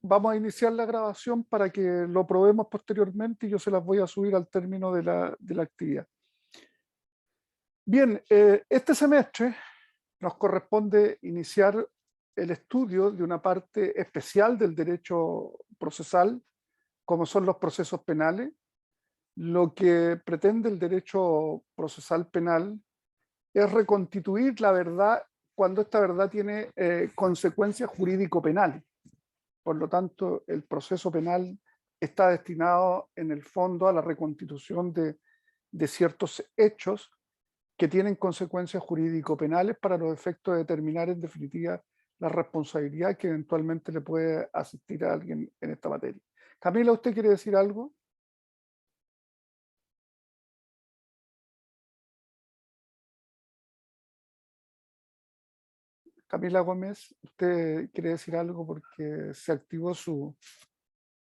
vamos a iniciar la grabación para que lo probemos posteriormente y yo se las voy a subir al término de la actividad. Bien, este semestre nos corresponde iniciar el estudio de una parte especial del derecho procesal, como son los procesos penales. Lo que pretende el derecho procesal penal es reconstituir la verdad cuando esta verdad tiene consecuencias jurídico-penales. Por lo tanto, el proceso penal está destinado en el fondo a la reconstitución de ciertos hechos que tienen consecuencias jurídico-penales para los efectos de determinar en definitiva la responsabilidad que eventualmente le puede asistir a alguien en esta materia. Camila, ¿usted quiere decir algo? Camila Gómez, ¿usted quiere decir algo porque se activó su...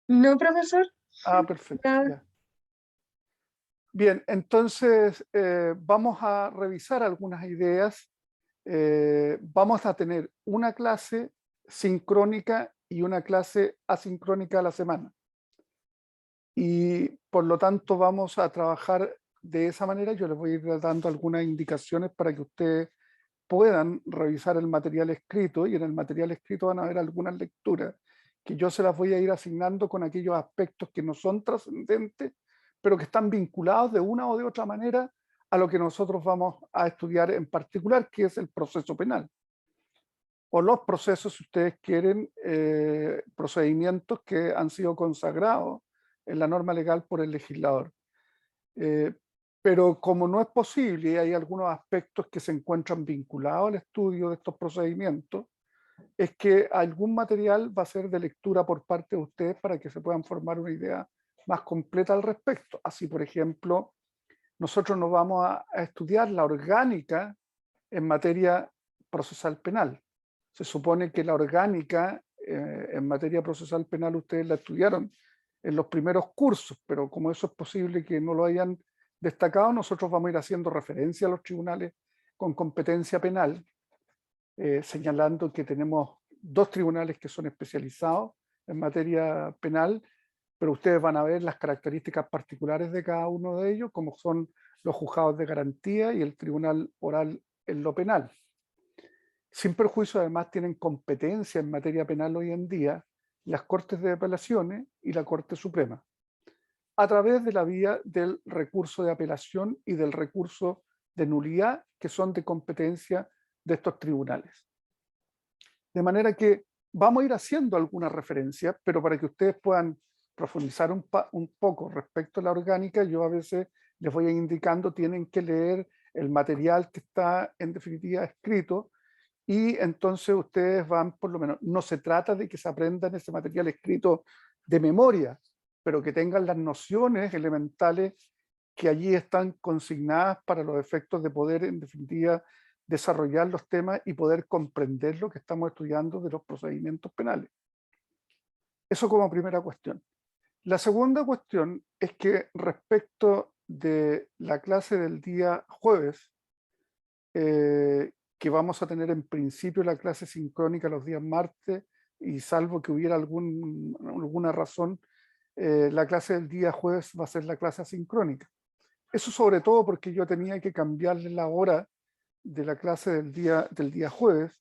No, profesor. Ah, perfecto, Nada. ya. Bien, entonces vamos a revisar algunas ideas. Vamos a tener una clase sincrónica y una clase asincrónica a la semana. Y por lo tanto vamos a trabajar de esa manera. Yo les voy a ir dando algunas indicaciones para que ustedes puedan revisar el material escrito, y en el material escrito van a haber algunas lecturas que yo se las voy a ir asignando con aquellos aspectos que no son trascendentes, pero que están vinculados de una o de otra manera a lo que nosotros vamos a estudiar en particular, que es el proceso penal. O los procesos, si ustedes quieren, procedimientos que han sido consagrados en la norma legal por el legislador. Eh, pero como no es posible y hay algunos aspectos que se encuentran vinculados al estudio de estos procedimientos, es que algún material va a ser de lectura por parte de ustedes para que se puedan formar una idea más completa al respecto. Así, por ejemplo, nosotros nos vamos a estudiar la orgánica en materia procesal penal. Se supone que la orgánica en materia procesal penal ustedes la estudiaron en los primeros cursos, pero como eso es posible que no lo hayan destacado, nosotros vamos a ir haciendo referencia a los tribunales con competencia penal, señalando que tenemos dos tribunales que son especializados en materia penal, pero ustedes van a ver las características particulares de cada uno de ellos, como son los juzgados de garantía y el tribunal oral en lo penal. Sin perjuicio, además, tienen competencia en materia penal hoy en día las Cortes de Apelaciones y la Corte Suprema, a través de la vía del recurso de apelación y del recurso de nulidad, que son de competencia de estos tribunales. De manera que vamos a ir haciendo algunas referencias, pero para que ustedes puedan profundizar un poco respecto a la orgánica, yo a veces les voy indicando, tienen que leer el material que está en definitiva escrito, y entonces ustedes van, por lo menos, no se trata de que se aprendan ese material escrito de memoria, pero que tengan las nociones elementales que allí están consignadas para los efectos de poder, en definitiva, desarrollar los temas y poder comprender lo que estamos estudiando de los procedimientos penales. Eso como primera cuestión. La segunda cuestión es que respecto de la clase del día jueves, que vamos a tener en principio la clase sincrónica los días martes, y salvo que hubiera alguna razón, la clase del día jueves va a ser la clase asincrónica. Eso sobre todo porque yo tenía que cambiarle la hora de la clase del día jueves,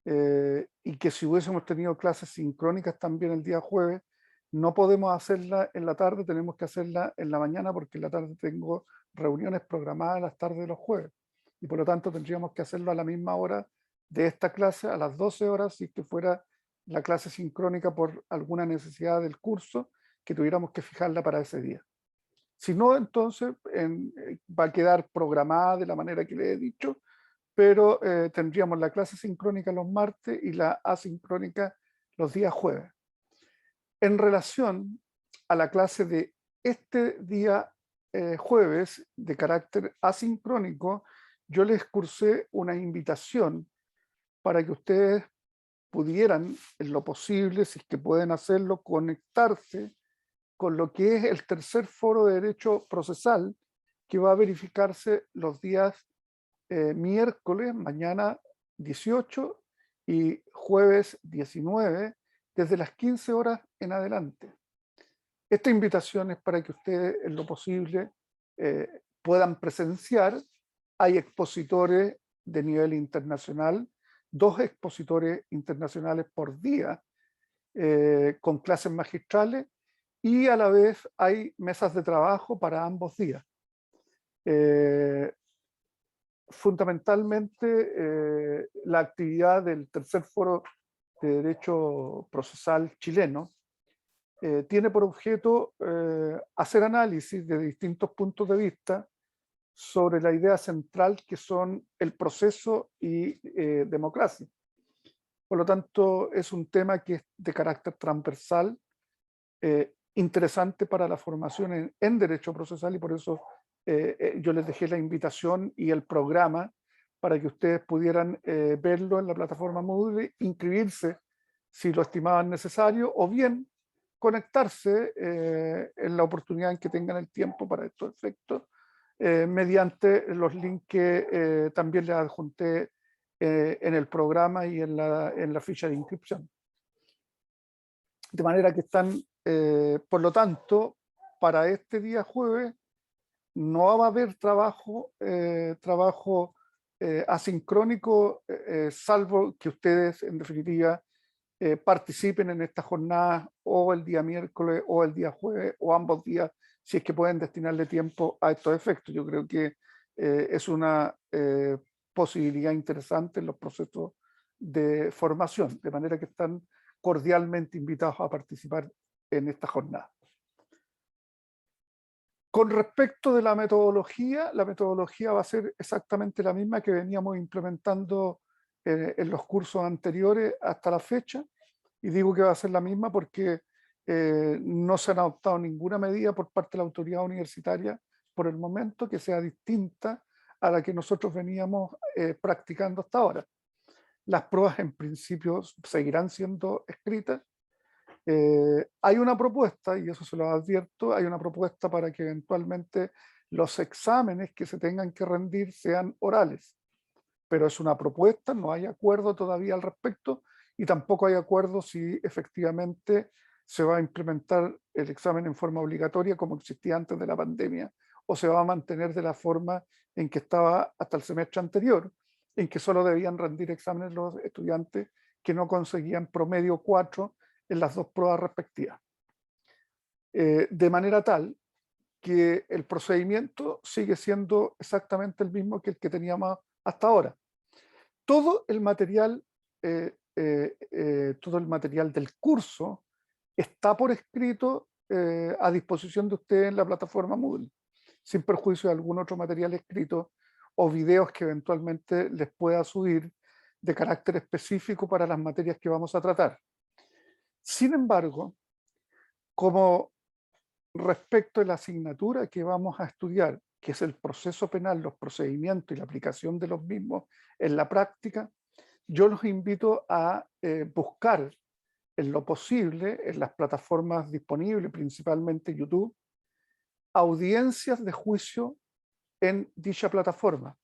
y que si hubiésemos tenido clases sincrónicas también el día jueves, no podemos hacerla en la tarde, tenemos que hacerla en la mañana, porque en la tarde tengo reuniones programadas en las tardes de los jueves, y por lo tanto tendríamos que hacerlo a la misma hora de esta clase, a las 12 horas, si que fuera la clase sincrónica por alguna necesidad del curso, que tuviéramos que fijarla para ese día. Si no, entonces va a quedar programada de la manera que le he dicho, pero tendríamos la clase sincrónica los martes y la asincrónica los días jueves. En relación a la clase de este día jueves, de carácter asincrónico, yo les cursé una invitación para que ustedes pudieran, en lo posible, si es que pueden hacerlo, conectarse con lo que es el tercer foro de derecho procesal, que va a verificarse los días miércoles, mañana 18, y jueves 19, desde las 15 horas en adelante. Esta invitación es para que ustedes, en lo posible, puedan presenciar. Hay expositores de nivel internacional, 2 expositores internacionales por día, con clases magistrales, y a la vez hay mesas de trabajo para ambos días. Fundamentalmente, la actividad del tercer foro de Derecho Procesal chileno tiene por objeto hacer análisis de distintos puntos de vista sobre la idea central que son el proceso y democracia. Por lo tanto, es un tema que es de carácter transversal, interesante para la formación en derecho procesal, y por eso yo les dejé la invitación y el programa para que ustedes pudieran verlo en la plataforma Moodle, inscribirse si lo estimaban necesario, o bien conectarse en la oportunidad en que tengan el tiempo para estos efectos, mediante los links que también les adjunté en el programa y en la ficha de inscripción. De manera que están, por lo tanto, para este día jueves no va a haber trabajo asincrónico, salvo que ustedes, en definitiva, participen en esta jornada o el día miércoles o el día jueves o ambos días, si es que pueden destinarle tiempo a estos efectos. Yo creo que es una posibilidad interesante en los procesos de formación, de manera que están cordialmente invitados a participar en esta jornada. Con respecto de la metodología va a ser exactamente la misma que veníamos implementando en los cursos anteriores hasta la fecha, y digo que va a ser la misma porque no se han adoptado ninguna medida por parte de la autoridad universitaria por el momento que sea distinta a la que nosotros veníamos practicando hasta ahora. Las pruebas en principio seguirán siendo escritas. Hay una propuesta, y eso se lo advierto, hay una propuesta para que eventualmente los exámenes que se tengan que rendir sean orales, pero es una propuesta, no hay acuerdo todavía al respecto, y tampoco hay acuerdo si efectivamente se va a implementar el examen en forma obligatoria como existía antes de la pandemia, o se va a mantener de la forma en que estaba hasta el semestre anterior, en que solo debían rendir exámenes los estudiantes que no conseguían promedio 4 en las 2 pruebas respectivas. De manera tal que el procedimiento sigue siendo exactamente el mismo que el que teníamos hasta ahora. Todo el material, todo el material del curso está por escrito a disposición de ustedes en la plataforma Moodle, sin perjuicio de algún otro material escrito o videos que eventualmente les pueda subir de carácter específico para las materias que vamos a tratar. Sin embargo, como respecto de la asignatura que vamos a estudiar, que es el proceso penal, los procedimientos y la aplicación de los mismos en la práctica, yo los invito a buscar en lo posible en las plataformas disponibles, principalmente YouTube, audiencias de juicio en dicha plataforma,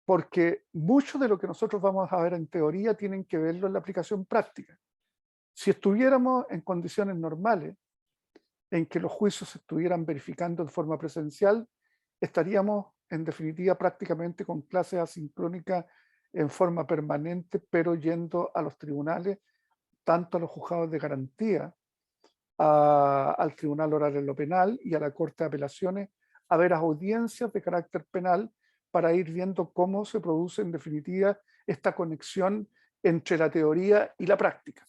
porque mucho de lo que nosotros vamos a ver en teoría tienen que verlo en la aplicación práctica. Si estuviéramos en condiciones normales, en que los juicios se estuvieran verificando de forma presencial, estaríamos en definitiva prácticamente con clases asincrónicas en forma permanente, pero yendo a los tribunales, tanto a los juzgados de garantía, al Tribunal Oral en lo Penal y a la Corte de Apelaciones, a ver audiencias de carácter penal para ir viendo cómo se produce en definitiva esta conexión entre la teoría y la práctica.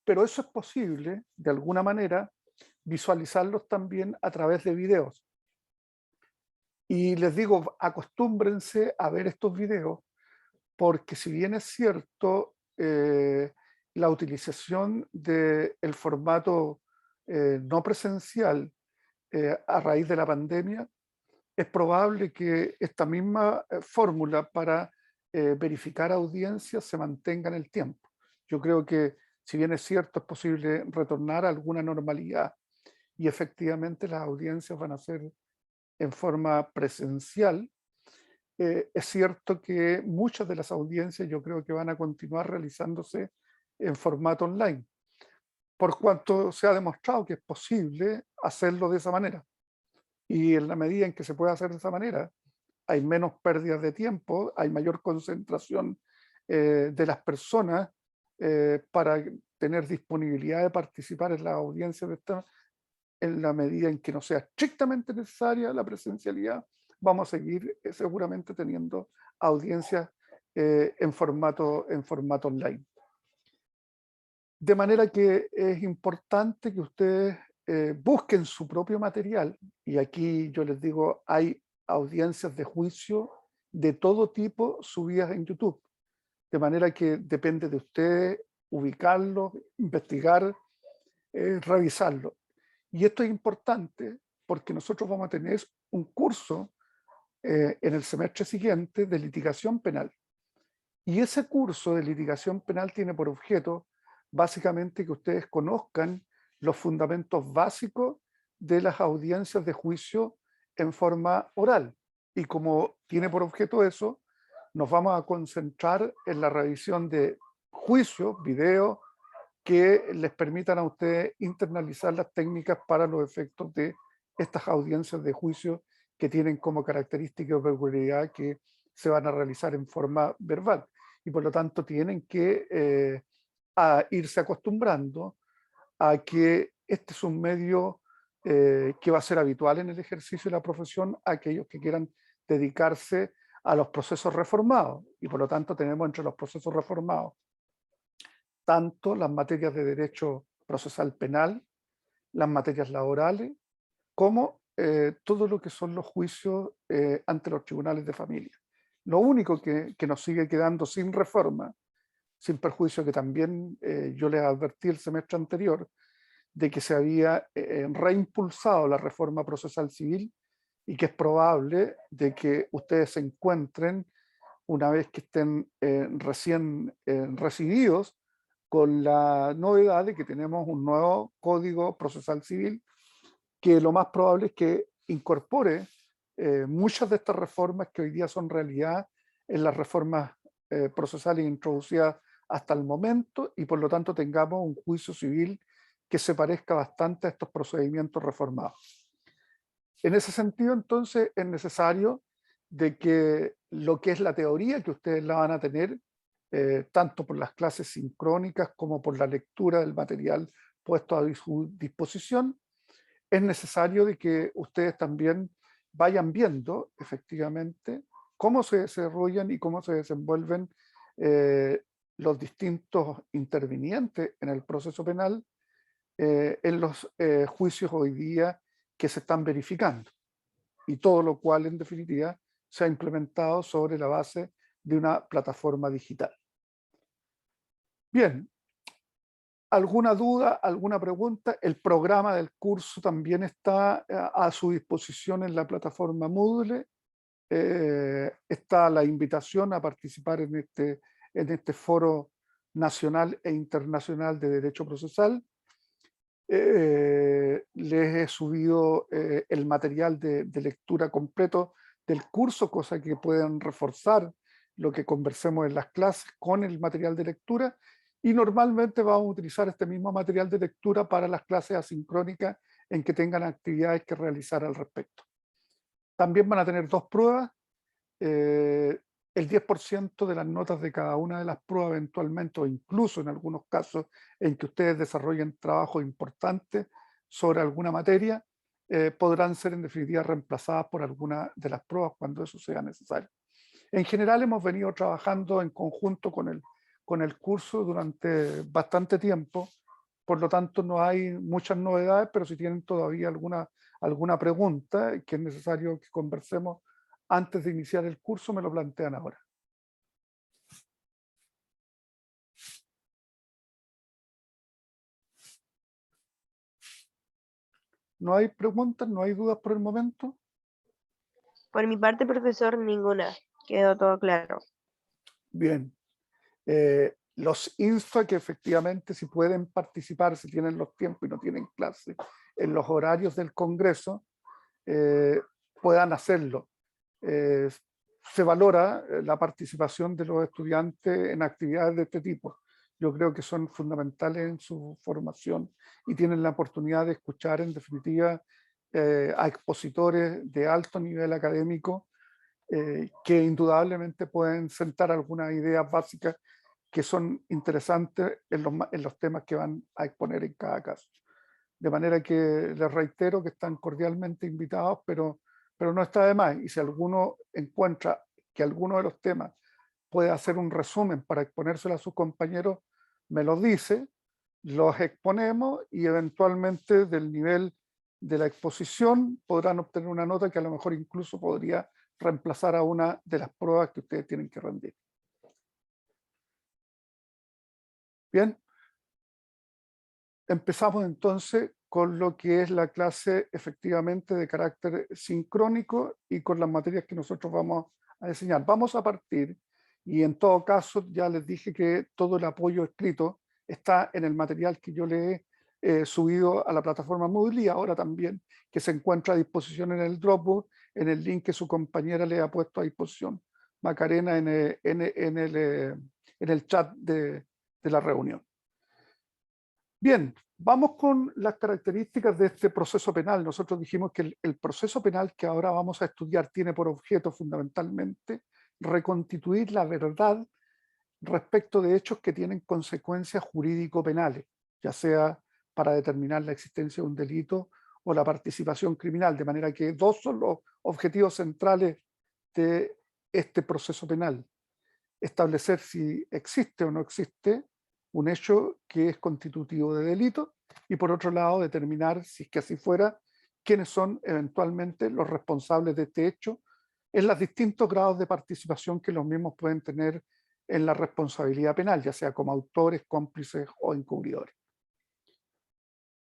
Pero eso es posible, de alguna manera, visualizarlos también a través de videos. Y les digo, acostúmbrense a ver estos videos, porque si bien es cierto, la utilización del formato no presencial a raíz de la pandemia, es probable que esta misma fórmula para verificar audiencias se mantenga en el tiempo. Yo creo que, si bien es cierto, es posible retornar a alguna normalidad y efectivamente las audiencias van a ser en forma presencial, es cierto que muchas de las audiencias yo creo que van a continuar realizándose en formato online. por cuanto se ha demostrado que es posible hacerlo de esa manera. Y en la medida en que se puede hacer de esa manera, hay menos pérdidas de tiempo, hay mayor concentración de las personas para tener disponibilidad de participar en las audiencias de esta, en la medida en que no sea estrictamente necesaria la presencialidad, vamos a seguir seguramente teniendo audiencias en formato online. De manera que es importante que ustedes busquen su propio material, y aquí yo les digo, hay audiencias de juicio de todo tipo subidas en YouTube, de manera que depende de ustedes ubicarlo, investigar, revisarlo. Y esto es importante porque nosotros vamos a tener un curso en el semestre siguiente de litigación penal. Y ese curso de litigación penal tiene por objeto básicamente que ustedes conozcan los fundamentos básicos de las audiencias de juicio en forma oral. Y como tiene por objeto eso, nos vamos a concentrar en la revisión de juicios, videos, que les permitan a ustedes internalizar las técnicas para los efectos de estas audiencias de juicio que tienen como característica o peculiaridad que se van a realizar en forma verbal. Y por lo tanto tienen que irse acostumbrando a que este es un medio que va a ser habitual en el ejercicio de la profesión a aquellos que quieran dedicarse a los procesos reformados. Y por lo tanto tenemos entre los procesos reformados tanto las materias de derecho procesal penal, las materias laborales, como todo lo que son los juicios ante los tribunales de familia. Lo único que nos sigue quedando sin reforma, sin perjuicio que también yo les advertí el semestre anterior, de que se había reimpulsado la reforma procesal civil y que es probable de que ustedes se encuentren, una vez que estén recién recibidos, con la novedad de que tenemos un nuevo Código Procesal Civil que lo más probable es que incorpore muchas de estas reformas que hoy día son realidad en las reformas procesales introducidas hasta el momento, y por lo tanto tengamos un juicio civil que se parezca bastante a estos procedimientos reformados. En ese sentido, entonces, es necesario de que lo que es la teoría, que ustedes la van a tener, tanto por las clases sincrónicas como por la lectura del material puesto a su disposición, es necesario de que ustedes también vayan viendo efectivamente cómo se desarrollan y cómo se desenvuelven los distintos intervinientes en el proceso penal en los juicios hoy día que se están verificando, y todo lo cual en definitiva se ha implementado sobre la base de una plataforma digital. Bien, ¿alguna duda, alguna pregunta? El programa del curso también está a su disposición en la plataforma Moodle. Está la invitación a participar en este foro nacional e internacional de derecho procesal. Les he subido el material de lectura completo del curso, cosa que pueden reforzar lo que conversemos en las clases con el material de lectura, y normalmente vamos a utilizar este mismo material de lectura para las clases asincrónicas en que tengan actividades que realizar al respecto. También van a tener dos pruebas. El 10% de las notas de cada una de las pruebas eventualmente, o incluso en algunos casos en que ustedes desarrollen trabajo importante sobre alguna materia, podrán ser en definitiva reemplazadas por alguna de las pruebas cuando eso sea necesario. En general hemos venido trabajando en conjunto con el curso durante bastante tiempo, por lo tanto no hay muchas novedades, pero si tienen todavía alguna pregunta que es necesario que conversemos antes de iniciar el curso, me lo plantean ahora. ¿No hay preguntas? ¿No hay dudas por el momento? Por mi parte, profesor, ninguna. Quedó todo claro. Bien. Los insto a que efectivamente, si pueden participar, si tienen los tiempos y no tienen clase, en los horarios del Congreso, puedan hacerlo. Se valora la participación de los estudiantes en actividades de este tipo. yo creo que son fundamentales en su formación y tienen la oportunidad de escuchar, en definitiva, a expositores de alto nivel académico que indudablemente pueden sentar algunas ideas básicas que son interesantes en los temas que van a exponer en cada caso. De manera que les reitero que están cordialmente invitados, pero no está de más. Y si alguno encuentra que alguno de los temas puede hacer un resumen para exponérselo a sus compañeros, me los dice, los exponemos y eventualmente del nivel de la exposición podrán obtener una nota que a lo mejor incluso podría reemplazar a una de las pruebas que ustedes tienen que rendir. Bien, empezamos entonces con lo que es la clase efectivamente de carácter sincrónico y con las materias que nosotros vamos a enseñar. Vamos a partir, y en todo caso ya les dije que todo el apoyo escrito está en el material que yo le he subido a la plataforma Moodle y ahora también que se encuentra a disposición en el Dropbox, en el link que su compañera le ha puesto a disposición, Macarena, en el chat de la reunión. Bien, vamos con las características de este proceso penal. Nosotros dijimos que el proceso penal que ahora vamos a estudiar tiene por objeto fundamentalmente reconstituir la verdad respecto de hechos que tienen consecuencias jurídico-penales, ya sea para determinar la existencia de un delito o la participación criminal, de manera que dos son los objetivos centrales de este proceso penal: establecer si existe o no existe un hecho que es constitutivo de delito y, por otro lado, determinar, si es que así fuera, quiénes son eventualmente los responsables de este hecho en los distintos grados de participación que los mismos pueden tener en la responsabilidad penal, ya sea como autores, cómplices o encubridores.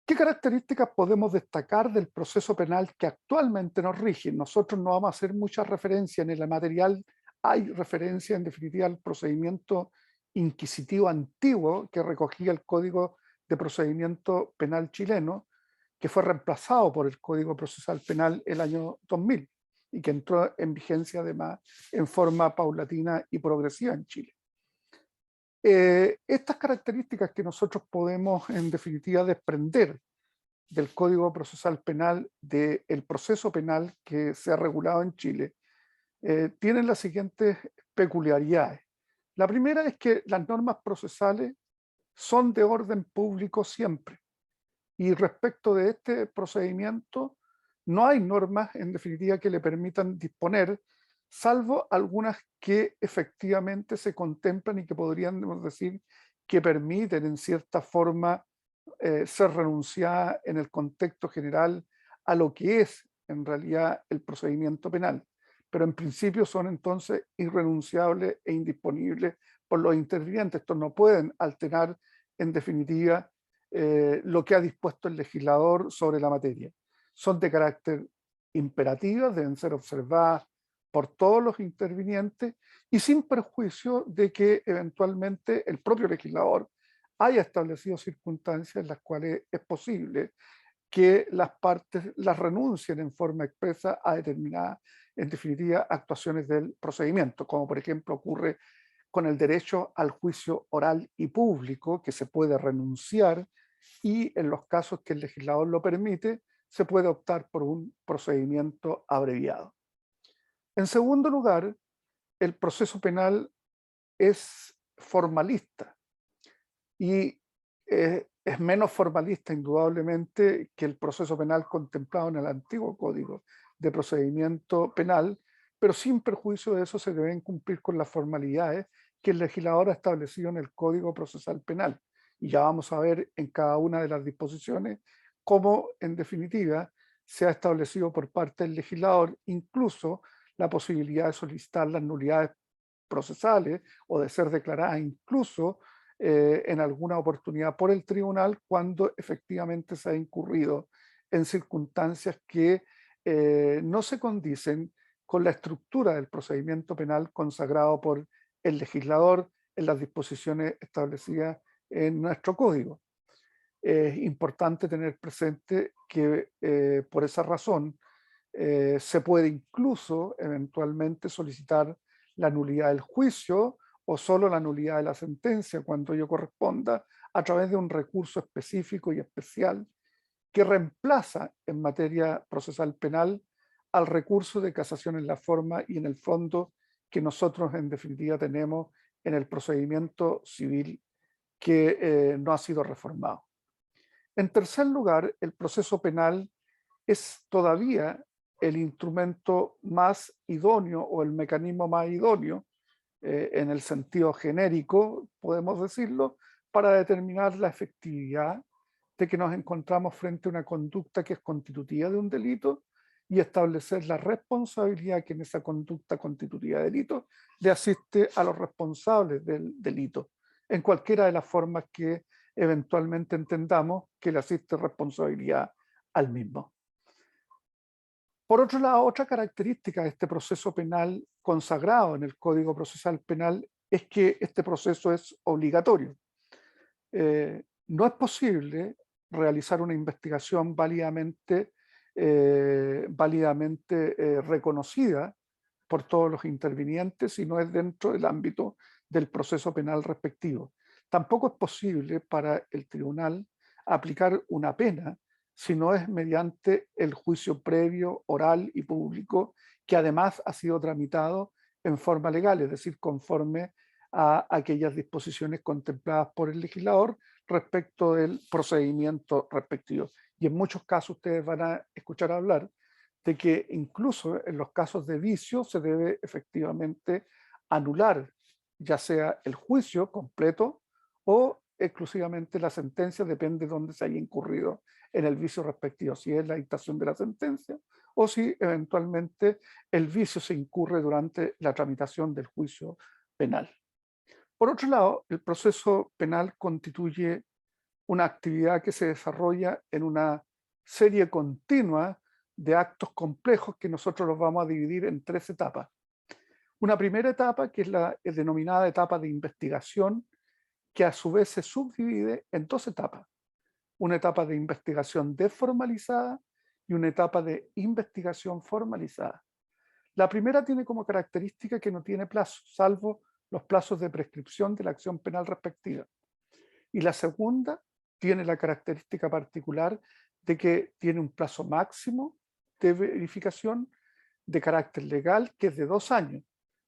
¿Qué características podemos destacar del proceso penal que actualmente nos rige? Nosotros no vamos a hacer muchas referencias en el material. Hay referencia, en definitiva, al procedimiento inquisitivo antiguo que recogía el Código de Procedimiento Penal chileno, que fue reemplazado por el Código Procesal Penal el año 2000 y que entró en vigencia además en forma paulatina y progresiva en Chile. Estas características que nosotros podemos en definitiva desprender del Código Procesal Penal, del proceso penal que se ha regulado en Chile, tienen las siguientes peculiaridades. La primera es que las normas procesales son de orden público siempre, y respecto de este procedimiento no hay normas en definitiva que le permitan disponer, salvo algunas que efectivamente se contemplan y que podríamos decir que permiten en cierta forma ser renunciada en el contexto general a lo que es en realidad el procedimiento penal, pero en principio son entonces irrenunciables e indisponibles por los intervinientes. Estos no pueden alterar en definitiva lo que ha dispuesto el legislador sobre la materia. Son de carácter imperativo, deben ser observadas por todos los intervinientes y sin perjuicio de que eventualmente el propio legislador haya establecido circunstancias en las cuales es posible que las partes las renuncien en forma expresa a determinadas, en definitiva, actuaciones del procedimiento, como por ejemplo ocurre con el derecho al juicio oral y público, que se puede renunciar y en los casos que el legislador lo permite, se puede optar por un procedimiento abreviado. En segundo lugar, el proceso penal es formalista y es menos formalista indudablemente que el proceso penal contemplado en el antiguo Código de Procedimiento Penal, pero sin perjuicio de eso se deben cumplir con las formalidades que el legislador ha establecido en el Código Procesal Penal. Y ya vamos a ver en cada una de las disposiciones cómo, en definitiva, se ha establecido por parte del legislador incluso la posibilidad de solicitar las nulidades procesales o de ser declaradas incluso en alguna oportunidad por el tribunal cuando efectivamente se ha incurrido en circunstancias que no se condicen con la estructura del procedimiento penal consagrado por el legislador en las disposiciones establecidas en nuestro código. Es importante tener presente que por esa razón se puede incluso eventualmente solicitar la nulidad del juicio o solo la nulidad de la sentencia cuando ello corresponda, a través de un recurso específico y especial que reemplaza en materia procesal penal al recurso de casación en la forma y en el fondo que nosotros en definitiva tenemos en el procedimiento civil que no ha sido reformado. En tercer lugar, el proceso penal es todavía el instrumento más idóneo o el mecanismo más idóneo, en el sentido genérico, podemos decirlo, para determinar la efectividad de que nos encontramos frente a una conducta que es constitutiva de un delito y establecer la responsabilidad que en esa conducta constitutiva de delito le asiste a los responsables del delito, en cualquiera de las formas que eventualmente entendamos que le asiste responsabilidad al mismo. Por otro lado, otra característica de este proceso penal consagrado en el Código Procesal Penal es que este proceso es obligatorio. No es posible realizar una investigación válidamente reconocida por todos los intervinientes si no es dentro del ámbito del proceso penal respectivo. Tampoco es posible para el tribunal aplicar una pena si no es mediante el juicio previo, oral y público, que además ha sido tramitado en forma legal, es decir, conforme a aquellas disposiciones contempladas por el legislador respecto del procedimiento respectivo. Y en muchos casos ustedes van a escuchar hablar de que incluso en los casos de vicio se debe efectivamente anular ya sea el juicio completo o exclusivamente la sentencia, depende de dónde se haya incurrido en el vicio respectivo, si es la dictación de la sentencia o si eventualmente el vicio se incurre durante la tramitación del juicio penal. Por otro lado, el proceso penal constituye una actividad que se desarrolla en una serie continua de actos complejos que nosotros los vamos a dividir en tres etapas. Una primera etapa, que es la denominada etapa de investigación, que a su vez se subdivide en dos etapas. Una etapa de investigación desformalizada y una etapa de investigación formalizada. La primera tiene como característica que no tiene plazo, salvo los plazos de prescripción de la acción penal respectiva. Y la segunda tiene la característica particular de que tiene un plazo máximo de verificación de carácter legal, que es de 2 años.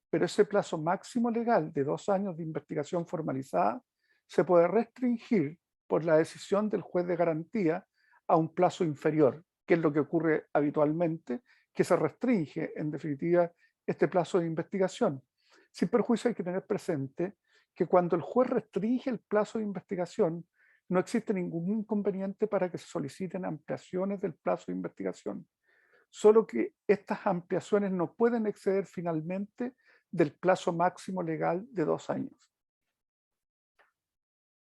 Pero ese plazo máximo legal de 2 años de investigación formalizada se puede restringir por la decisión del juez de garantía a un plazo inferior, que es lo que ocurre habitualmente, que se restringe en definitiva este plazo de investigación. Sin perjuicio hay que tener presente que cuando el juez restringe el plazo de investigación, no existe ningún inconveniente para que se soliciten ampliaciones del plazo de investigación. Solo que estas ampliaciones no pueden exceder finalmente del plazo máximo legal de 2 años.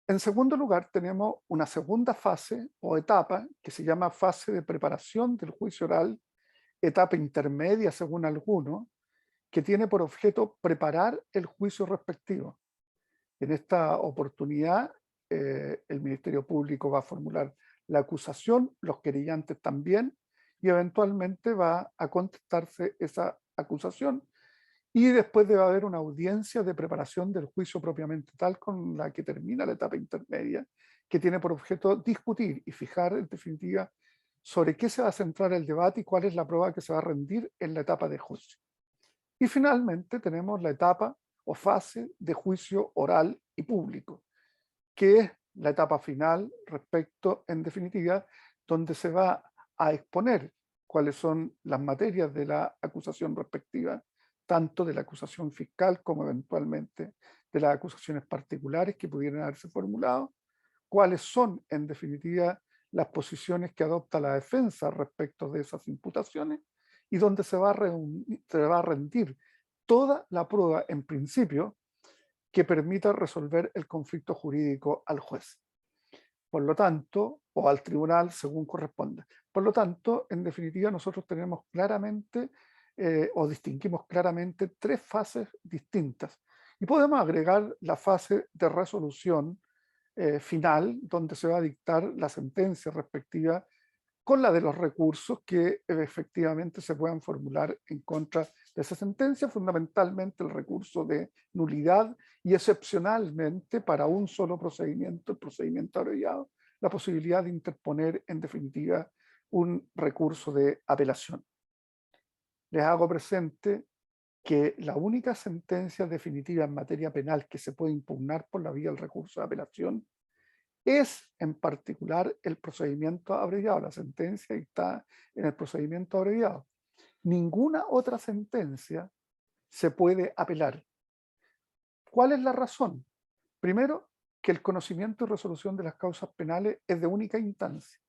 En segundo lugar, tenemos una segunda fase o etapa que se llama fase de preparación del juicio oral, etapa intermedia según algunos, que tiene por objeto preparar el juicio respectivo. En esta oportunidad, el Ministerio Público va a formular la acusación, los querellantes también, y eventualmente va a contestarse esa acusación. Y después debe haber una audiencia de preparación del juicio propiamente tal, con la que termina la etapa intermedia, que tiene por objeto discutir y fijar en definitiva sobre qué se va a centrar el debate y cuál es la prueba que se va a rendir en la etapa de juicio. Y finalmente tenemos la etapa o fase de juicio oral y público, que es la etapa final respecto, en definitiva, donde se va a exponer cuáles son las materias de la acusación respectiva, tanto de la acusación fiscal como eventualmente de las acusaciones particulares que pudieran haberse formulado, cuáles son, en definitiva, las posiciones que adopta la defensa respecto de esas imputaciones y donde se va a rendir toda la prueba, en principio, que permita resolver el conflicto jurídico al juez. Por lo tanto, o al tribunal, según corresponda. Por lo tanto, en definitiva, nosotros tenemos claramente o distinguimos claramente tres fases distintas. Y podemos agregar la fase de resolución final, donde se va a dictar la sentencia respectiva con la de los recursos que efectivamente se puedan formular en contra de esa sentencia, fundamentalmente el recurso de nulidad y excepcionalmente para un solo procedimiento, el procedimiento abreviado, la posibilidad de interponer en definitiva un recurso de apelación. Les hago presente que la única sentencia definitiva en materia penal que se puede impugnar por la vía del recurso de apelación es en particular el procedimiento abreviado, la sentencia dictada en el procedimiento abreviado. Ninguna otra sentencia se puede apelar. ¿Cuál es la razón? Primero, que el conocimiento y resolución de las causas penales es de única instancia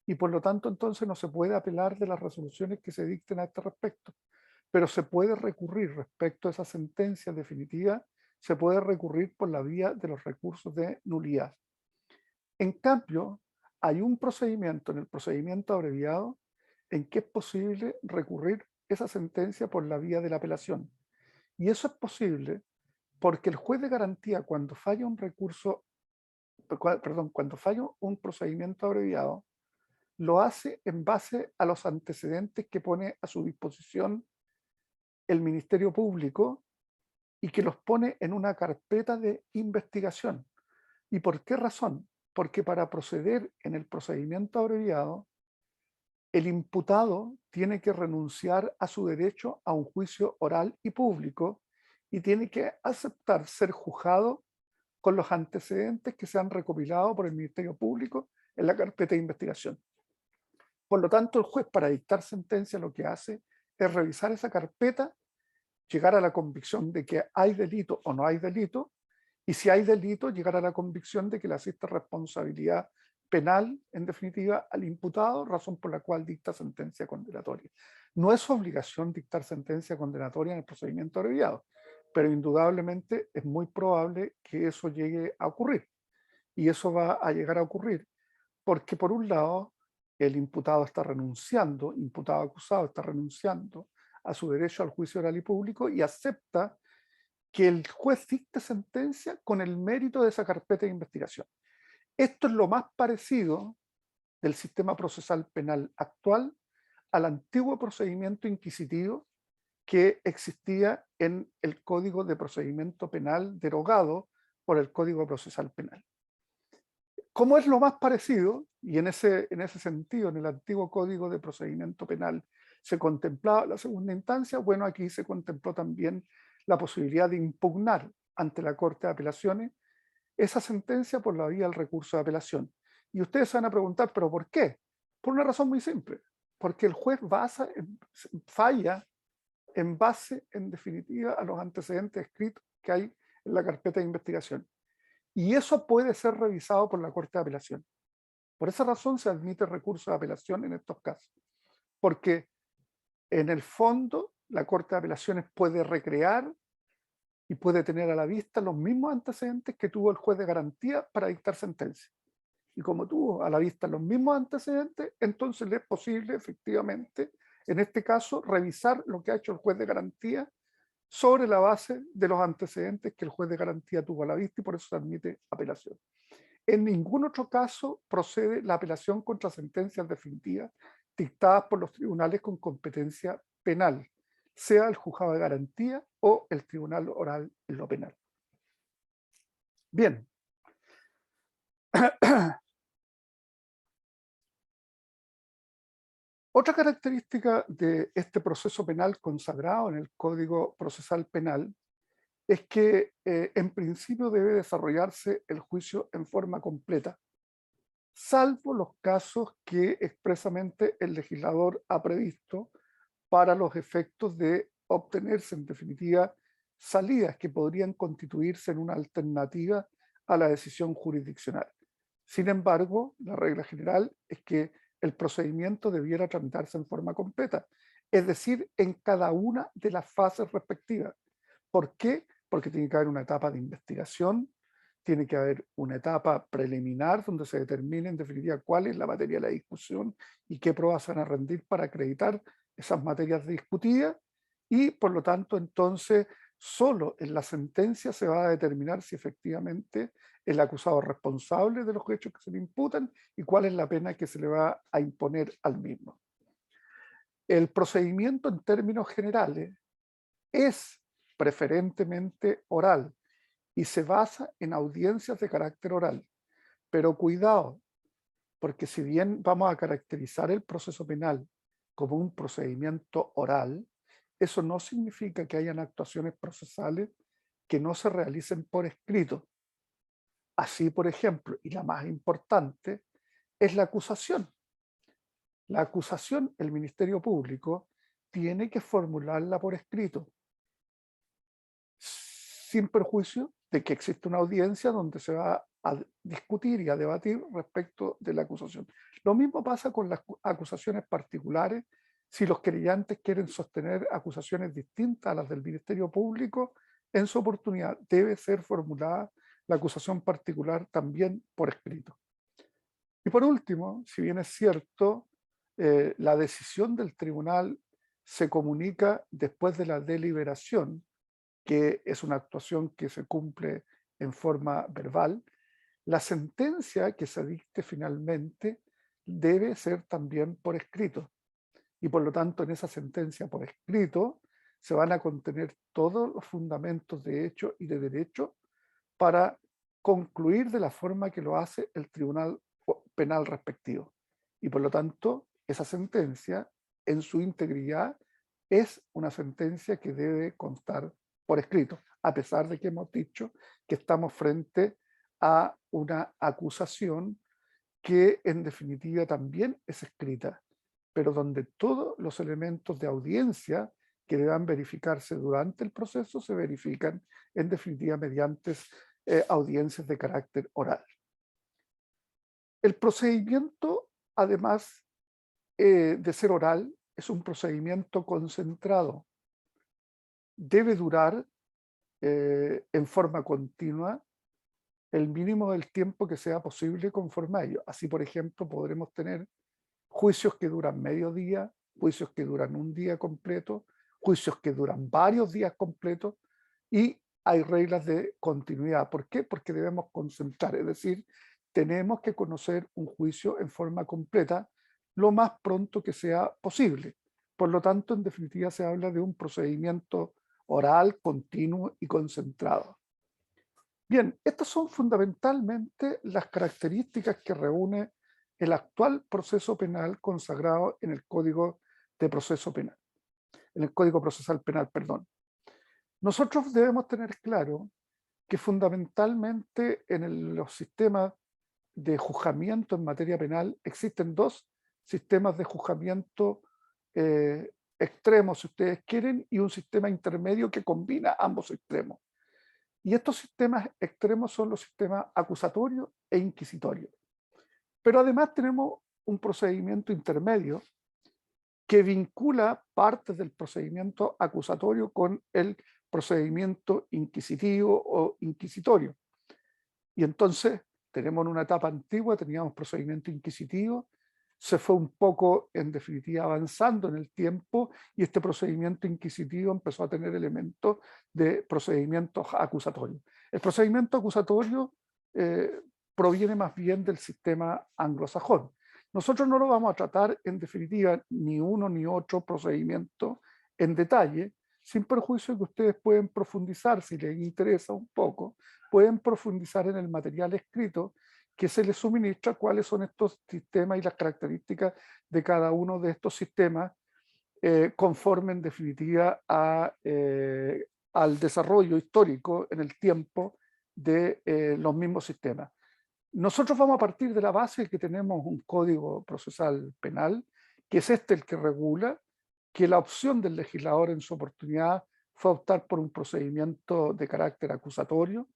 y por lo tanto entonces no se puede apelar de las resoluciones que se dicten a este respecto, pero se puede recurrir respecto a esa sentencia definitiva, se puede recurrir por la vía de los recursos de nulidad. En cambio, hay un procedimiento en el procedimiento abreviado en que es posible recurrir esa sentencia por la vía de la apelación. Y eso es posible porque el juez de garantía, cuando falla un recurso, perdón, cuando falla un procedimiento abreviado, lo hace en base a los antecedentes que pone a su disposición el Ministerio Público y que los pone en una carpeta de investigación. ¿Y por qué razón? Porque para proceder en el procedimiento abreviado, el imputado tiene que renunciar a su derecho a un juicio oral y público y tiene que aceptar ser juzgado con los antecedentes que se han recopilado por el Ministerio Público en la carpeta de investigación. Por lo tanto, el juez, para dictar sentencia, lo que hace es revisar esa carpeta, llegar a la convicción de que hay delito o no hay delito, y si hay delito, llegar a la convicción de que le asiste responsabilidad penal, en definitiva, al imputado, razón por la cual dicta sentencia condenatoria. No es obligación dictar sentencia condenatoria en el procedimiento abreviado, pero indudablemente es muy probable que eso llegue a ocurrir. Y eso va a llegar a ocurrir porque, por un lado, el imputado está renunciando, imputado acusado está renunciando a su derecho al juicio oral y público y acepta que el juez dicte sentencia con el mérito de esa carpeta de investigación. Esto es lo más parecido del sistema procesal penal actual al antiguo procedimiento inquisitivo que existía en el Código de Procedimiento Penal derogado por el Código Procesal Penal. ¿Cómo es lo más parecido? Y en ese sentido, en el antiguo Código de Procedimiento Penal se contemplaba la segunda instancia, bueno, aquí se contempló también la posibilidad de impugnar ante la Corte de Apelaciones esa sentencia por la vía del recurso de apelación. Y ustedes se van a preguntar, ¿pero por qué? Por una razón muy simple, porque el juez falla en base, en definitiva, a los antecedentes escritos que hay en la carpeta de investigación. Y eso puede ser revisado por la Corte de Apelación. Por esa razón se admite recurso de apelación en estos casos, porque en el fondo la Corte de Apelaciones puede recrear y puede tener a la vista los mismos antecedentes que tuvo el juez de garantía para dictar sentencia. Y como tuvo a la vista los mismos antecedentes, entonces le es posible efectivamente, en este caso, revisar lo que ha hecho el juez de garantía sobre la base de los antecedentes que el juez de garantía tuvo a la vista y por eso se admite apelación. En ningún otro caso procede la apelación contra sentencias definitivas dictadas por los tribunales con competencia penal, sea el juzgado de garantía o el tribunal oral en lo penal. Bien. Otra característica de este proceso penal consagrado en el Código Procesal Penal es que en principio debe desarrollarse el juicio en forma completa, salvo los casos que expresamente el legislador ha previsto para los efectos de obtenerse en definitiva salidas que podrían constituirse en una alternativa a la decisión jurisdiccional. Sin embargo, la regla general es que el procedimiento debiera tramitarse en forma completa, es decir, en cada una de las fases respectivas. ¿Por qué? Porque tiene que haber una etapa de investigación, tiene que haber una etapa preliminar donde se determine en definitiva cuál es la materia de la discusión y qué pruebas van a rendir para acreditar esas materias discutidas y por lo tanto entonces solo en la sentencia se va a determinar si efectivamente el acusado es responsable de los hechos que se le imputan y cuál es la pena que se le va a imponer al mismo. El procedimiento en términos generales es preferentemente oral y se basa en audiencias de carácter oral. Pero cuidado, porque si bien vamos a caracterizar el proceso penal como un procedimiento oral, eso no significa que hayan actuaciones procesales que no se realicen por escrito. Así, por ejemplo, y la más importante, es la acusación. La acusación, el Ministerio Público tiene que formularla por escrito, sin perjuicio de que existe una audiencia donde se va a discutir y a debatir respecto de la acusación. Lo mismo pasa con las acusaciones particulares. Si los querellantes quieren sostener acusaciones distintas a las del Ministerio Público, en su oportunidad debe ser formulada la acusación particular también por escrito. Y por último, si bien es cierto, la decisión del tribunal se comunica después de la deliberación, que es una actuación que se cumple en forma verbal, la sentencia que se dicte finalmente debe ser también por escrito. Y por lo tanto, en esa sentencia por escrito se van a contener todos los fundamentos de hecho y de derecho para concluir de la forma que lo hace el tribunal penal respectivo. Y por lo tanto, esa sentencia en su integridad es una sentencia que debe constar por escrito, a pesar de que hemos dicho que estamos frente a una acusación que en definitiva también es escrita, pero donde todos los elementos de audiencia que deban verificarse durante el proceso se verifican en definitiva mediante audiencias de carácter oral. El procedimiento, además de ser oral, es un procedimiento concentrado. Debe durar en forma continua el mínimo del tiempo que sea posible conforme a ello. Así, por ejemplo, podremos tener juicios que duran medio día, juicios que duran un día completo, juicios que duran varios días completos, y hay reglas de continuidad. ¿Por qué? Porque debemos concentrar, es decir, tenemos que conocer un juicio en forma completa lo más pronto que sea posible. Por lo tanto, en definitiva, se habla de un procedimiento oral, continuo y concentrado. Bien, estas son fundamentalmente las características que reúne el actual proceso penal consagrado en el Código de Proceso Penal, en el Código Procesal Penal, perdón. Nosotros debemos tener claro que fundamentalmente en los sistemas de juzgamiento en materia penal existen dos sistemas de juzgamiento extremos, si ustedes quieren, y un sistema intermedio que combina ambos extremos. Y estos sistemas extremos son los sistemas acusatorio e inquisitorio. Pero además tenemos un procedimiento intermedio que vincula partes del procedimiento acusatorio con el procedimiento inquisitivo o inquisitorio. Y entonces tenemos en una etapa antigua, teníamos procedimiento inquisitivo, se fue un poco, en definitiva, avanzando en el tiempo, y este procedimiento inquisitivo empezó a tener elementos de procedimientos acusatorios. El procedimiento acusatorio proviene más bien del sistema anglosajón. Nosotros no lo vamos a tratar, en definitiva, ni uno ni otro procedimiento en detalle, sin perjuicio que ustedes pueden profundizar, si les interesa un poco, pueden profundizar en el material escrito que se les suministra cuáles son estos sistemas y las características de cada uno de estos sistemas, conforme en definitiva al desarrollo histórico en el tiempo de los mismos sistemas. Nosotros vamos a partir de la base de que tenemos un código procesal penal, que es este el que regula, que la opción del legislador en su oportunidad fue optar por un procedimiento de carácter acusatorio,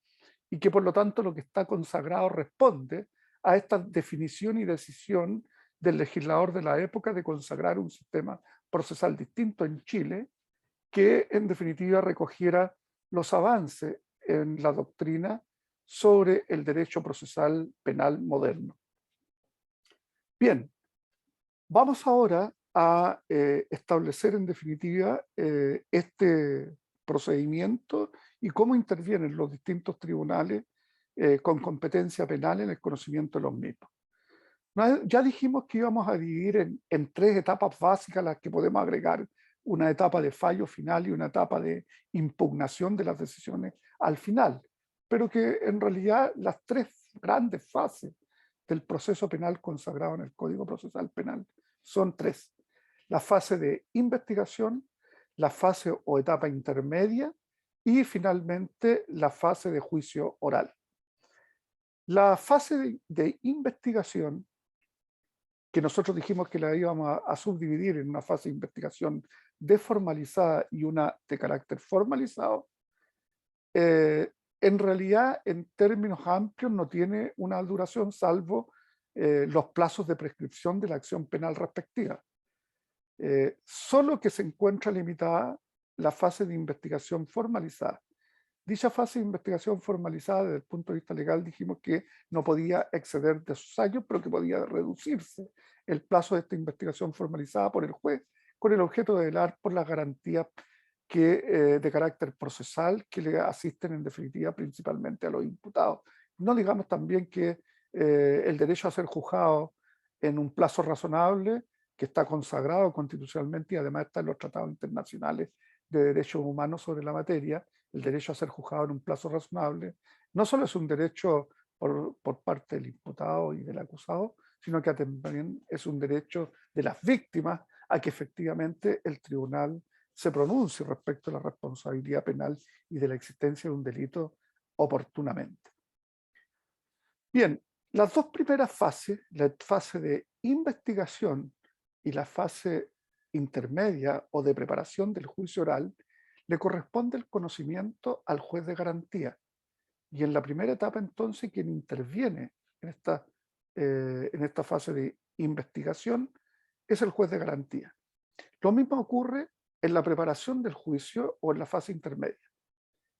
y que por lo tanto lo que está consagrado responde a esta definición y decisión del legislador de la época de consagrar un sistema procesal distinto en Chile, que en definitiva recogiera los avances en la doctrina sobre el derecho procesal penal moderno. Bien, vamos ahora a establecer en definitiva este procedimiento y cómo intervienen los distintos tribunales con competencia penal en el conocimiento de los mismos. Ya dijimos que íbamos a dividir en tres etapas básicas las que podemos agregar, una etapa de fallo final y una etapa de impugnación de las decisiones al final, pero que en realidad las tres grandes fases del proceso penal consagrado en el Código Procesal Penal son tres: la fase de investigación, la fase o etapa intermedia y finalmente la fase de juicio oral. La fase de investigación, que nosotros dijimos que la íbamos a subdividir en una fase de investigación desformalizada y una de carácter formalizado, en realidad, en términos amplios, no tiene una duración salvo los plazos de prescripción de la acción penal respectiva. Solo que se encuentra limitada la fase de investigación formalizada. Dicha fase de investigación formalizada, desde el punto de vista legal, dijimos que no podía exceder de 2 años, pero que podía reducirse el plazo de esta investigación formalizada por el juez, con el objeto de velar por las garantías de carácter procesal que le asisten en definitiva principalmente a los imputados. No digamos también que el derecho a ser juzgado en un plazo razonable, que está consagrado constitucionalmente y además está en los tratados internacionales de derechos humanos sobre la materia. El derecho a ser juzgado en un plazo razonable no solo es un derecho por parte del imputado y del acusado, sino que también es un derecho de las víctimas a que efectivamente el tribunal se pronuncie respecto a la responsabilidad penal y de la existencia de un delito oportunamente. Bien, las dos primeras fases, la fase de investigación y la fase intermedia o de preparación del juicio oral, le corresponde el conocimiento al juez de garantía. Y en la primera etapa, entonces, quien interviene en esta fase de investigación es el juez de garantía. Lo mismo ocurre en la preparación del juicio o en la fase intermedia.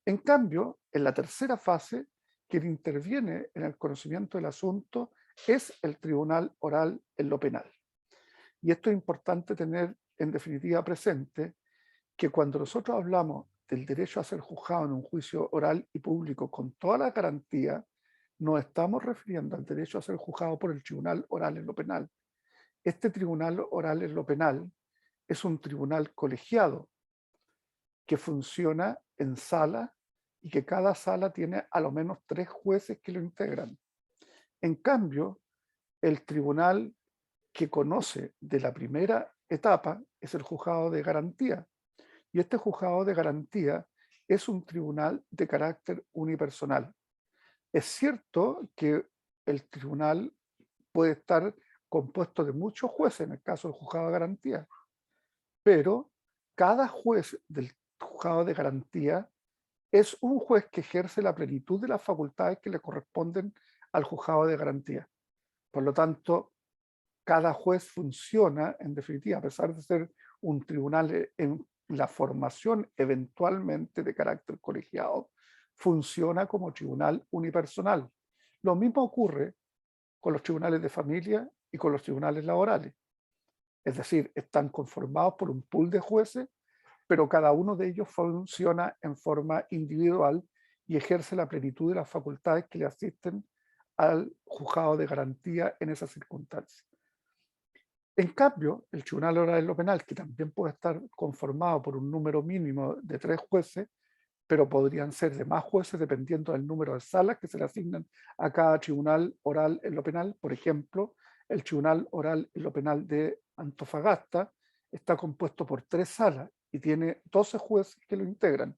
En cambio, en la tercera fase, quien interviene en el conocimiento del asunto es el tribunal oral en lo penal. Y esto es importante tener en definitiva presente, que cuando nosotros hablamos del derecho a ser juzgado en un juicio oral y público con toda la garantía, nos estamos refiriendo al derecho a ser juzgado por el tribunal oral en lo penal. Este tribunal oral en lo penal es un tribunal colegiado que funciona en sala y que cada sala tiene a lo menos 3 jueces que lo integran. En cambio, el tribunal que conoce de la primera etapa es el juzgado de garantía. Y este juzgado de garantía es un tribunal de carácter unipersonal. Es cierto que el tribunal puede estar compuesto de muchos jueces, en el caso del juzgado de garantía, pero cada juez del juzgado de garantía es un juez que ejerce la plenitud de las facultades que le corresponden al juzgado de garantía. Por lo tanto, cada juez funciona, en definitiva, a pesar de ser un tribunal en la formación eventualmente de carácter colegiado, funciona como tribunal unipersonal. Lo mismo ocurre con los tribunales de familia y con los tribunales laborales. Es decir, están conformados por un pool de jueces, pero cada uno de ellos funciona en forma individual y ejerce la plenitud de las facultades que le asisten al juzgado de garantía en esas circunstancias. En cambio, el Tribunal Oral en lo Penal, que también puede estar conformado por un número mínimo de 3 jueces, pero podrían ser de más jueces dependiendo del número de salas que se le asignan a cada Tribunal Oral en lo Penal. Por ejemplo, el Tribunal Oral en lo Penal de Antofagasta está compuesto por 3 salas y tiene 12 jueces que lo integran,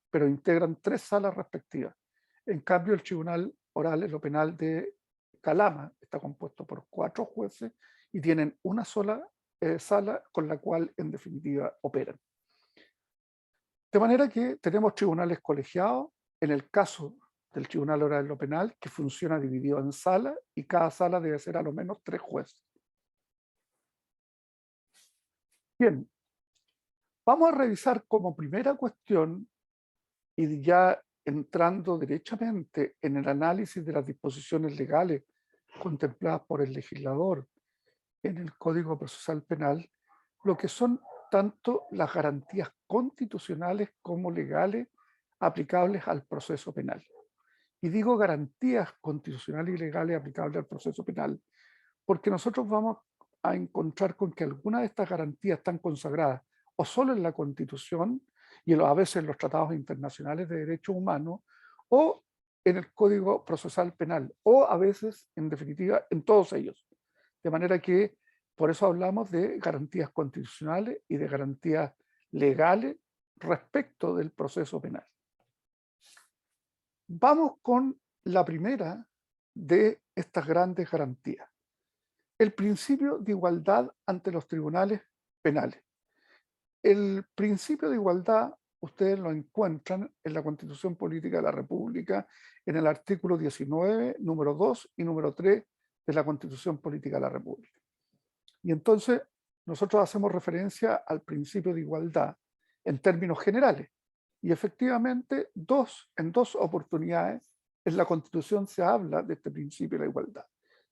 pero integran 3 salas respectivas. En cambio, el Tribunal Oral en lo Penal de Calama está compuesto por 4 jueces y tienen una sola sala con la cual en definitiva operan. De manera que tenemos tribunales colegiados, en el caso del Tribunal Oral en lo Penal, que funciona dividido en salas y cada sala debe ser a lo menos 3 jueces. Bien, vamos a revisar como primera cuestión, y ya entrando derechamente en el análisis de las disposiciones legales contempladas por el legislador en el Código Procesal Penal, lo que son tanto las garantías constitucionales como legales aplicables al proceso penal. Y digo garantías constitucionales y legales aplicables al proceso penal porque nosotros vamos a encontrar con que algunas de estas garantías están consagradas o solo en la Constitución y a veces en los tratados internacionales de derechos humanos o en el Código Procesal Penal o a veces, en definitiva, en todos ellos. De manera que por eso hablamos de garantías constitucionales y de garantías legales respecto del proceso penal. Vamos con la primera de estas grandes garantías, el principio de igualdad ante los tribunales penales. El principio de igualdad ustedes lo encuentran en la Constitución Política de la República, en el artículo 19, número 2 y número 3 de la Constitución Política de la República. Y entonces nosotros hacemos referencia al principio de igualdad en términos generales. Y efectivamente, en dos oportunidades en la Constitución se habla de este principio de la igualdad,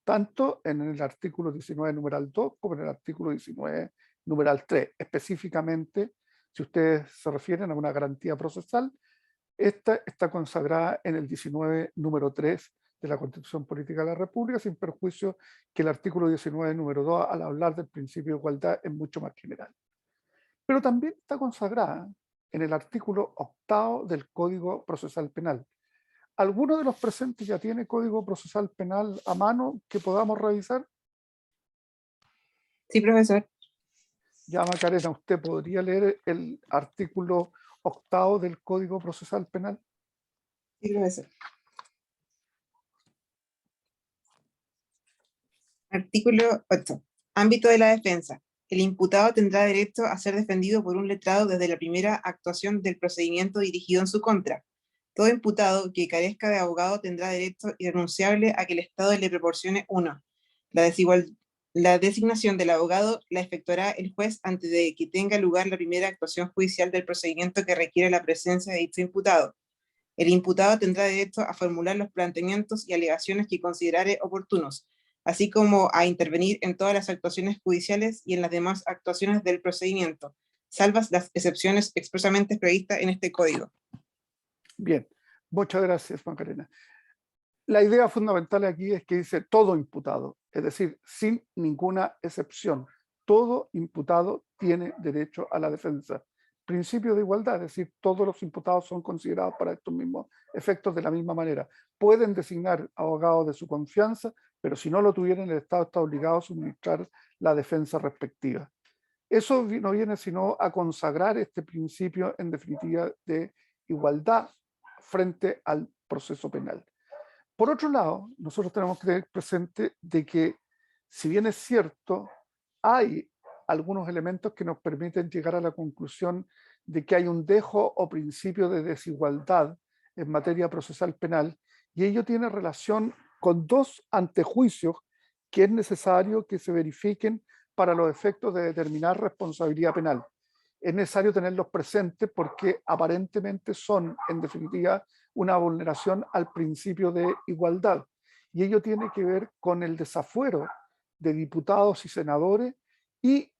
tanto en el artículo 19, numeral 2, como en el artículo 19, numeral 3. Específicamente, si ustedes se refieren a una garantía procesal, esta está consagrada en el 19, número 3 de la Constitución Política de la República, sin perjuicio que el artículo 19, número 2, al hablar del principio de igualdad, es mucho más general. Pero también está consagrada en el artículo 8 del Código Procesal Penal. ¿Alguno de los presentes ya tiene Código Procesal Penal a mano que podamos revisar? Sí, profesor. Ya, Macarena, ¿usted podría leer el artículo 8 del Código Procesal Penal? Sí, profesor. Artículo 8. Ámbito de la defensa. El imputado tendrá derecho a ser defendido por un letrado desde la primera actuación del procedimiento dirigido en su contra. Todo imputado que carezca de abogado tendrá derecho irrenunciable a que el Estado le proporcione uno. La designación del abogado la efectuará el juez antes de que tenga lugar la primera actuación judicial del procedimiento que requiere la presencia de dicho imputado. El imputado tendrá derecho a formular los planteamientos y alegaciones que considerare oportunos, así como a intervenir en todas las actuaciones judiciales y en las demás actuaciones del procedimiento, salvas las excepciones expresamente previstas en este código. Bien, muchas gracias, Macarena. La idea fundamental aquí es que dice todo imputado, es decir, sin ninguna excepción. Todo imputado tiene derecho a la defensa. Principio de igualdad, es decir, todos los imputados son considerados para estos mismos efectos de la misma manera. Pueden designar abogados de su confianza, pero si no lo tuvieran, el Estado está obligado a suministrar la defensa respectiva. Eso no viene sino a consagrar este principio, en definitiva, de igualdad frente al proceso penal. Por otro lado, nosotros tenemos que tener presente de que, si bien es cierto, hay algunos elementos que nos permiten llegar a la conclusión de que hay un dejo o principio de desigualdad en materia procesal penal, y ello tiene relación con dos antejuicios que es necesario que se verifiquen para los efectos de determinar responsabilidad penal. Es necesario tenerlos presentes porque aparentemente son, en definitiva, una vulneración al principio de igualdad. Y ello tiene que ver con el desafuero de diputados y senadores y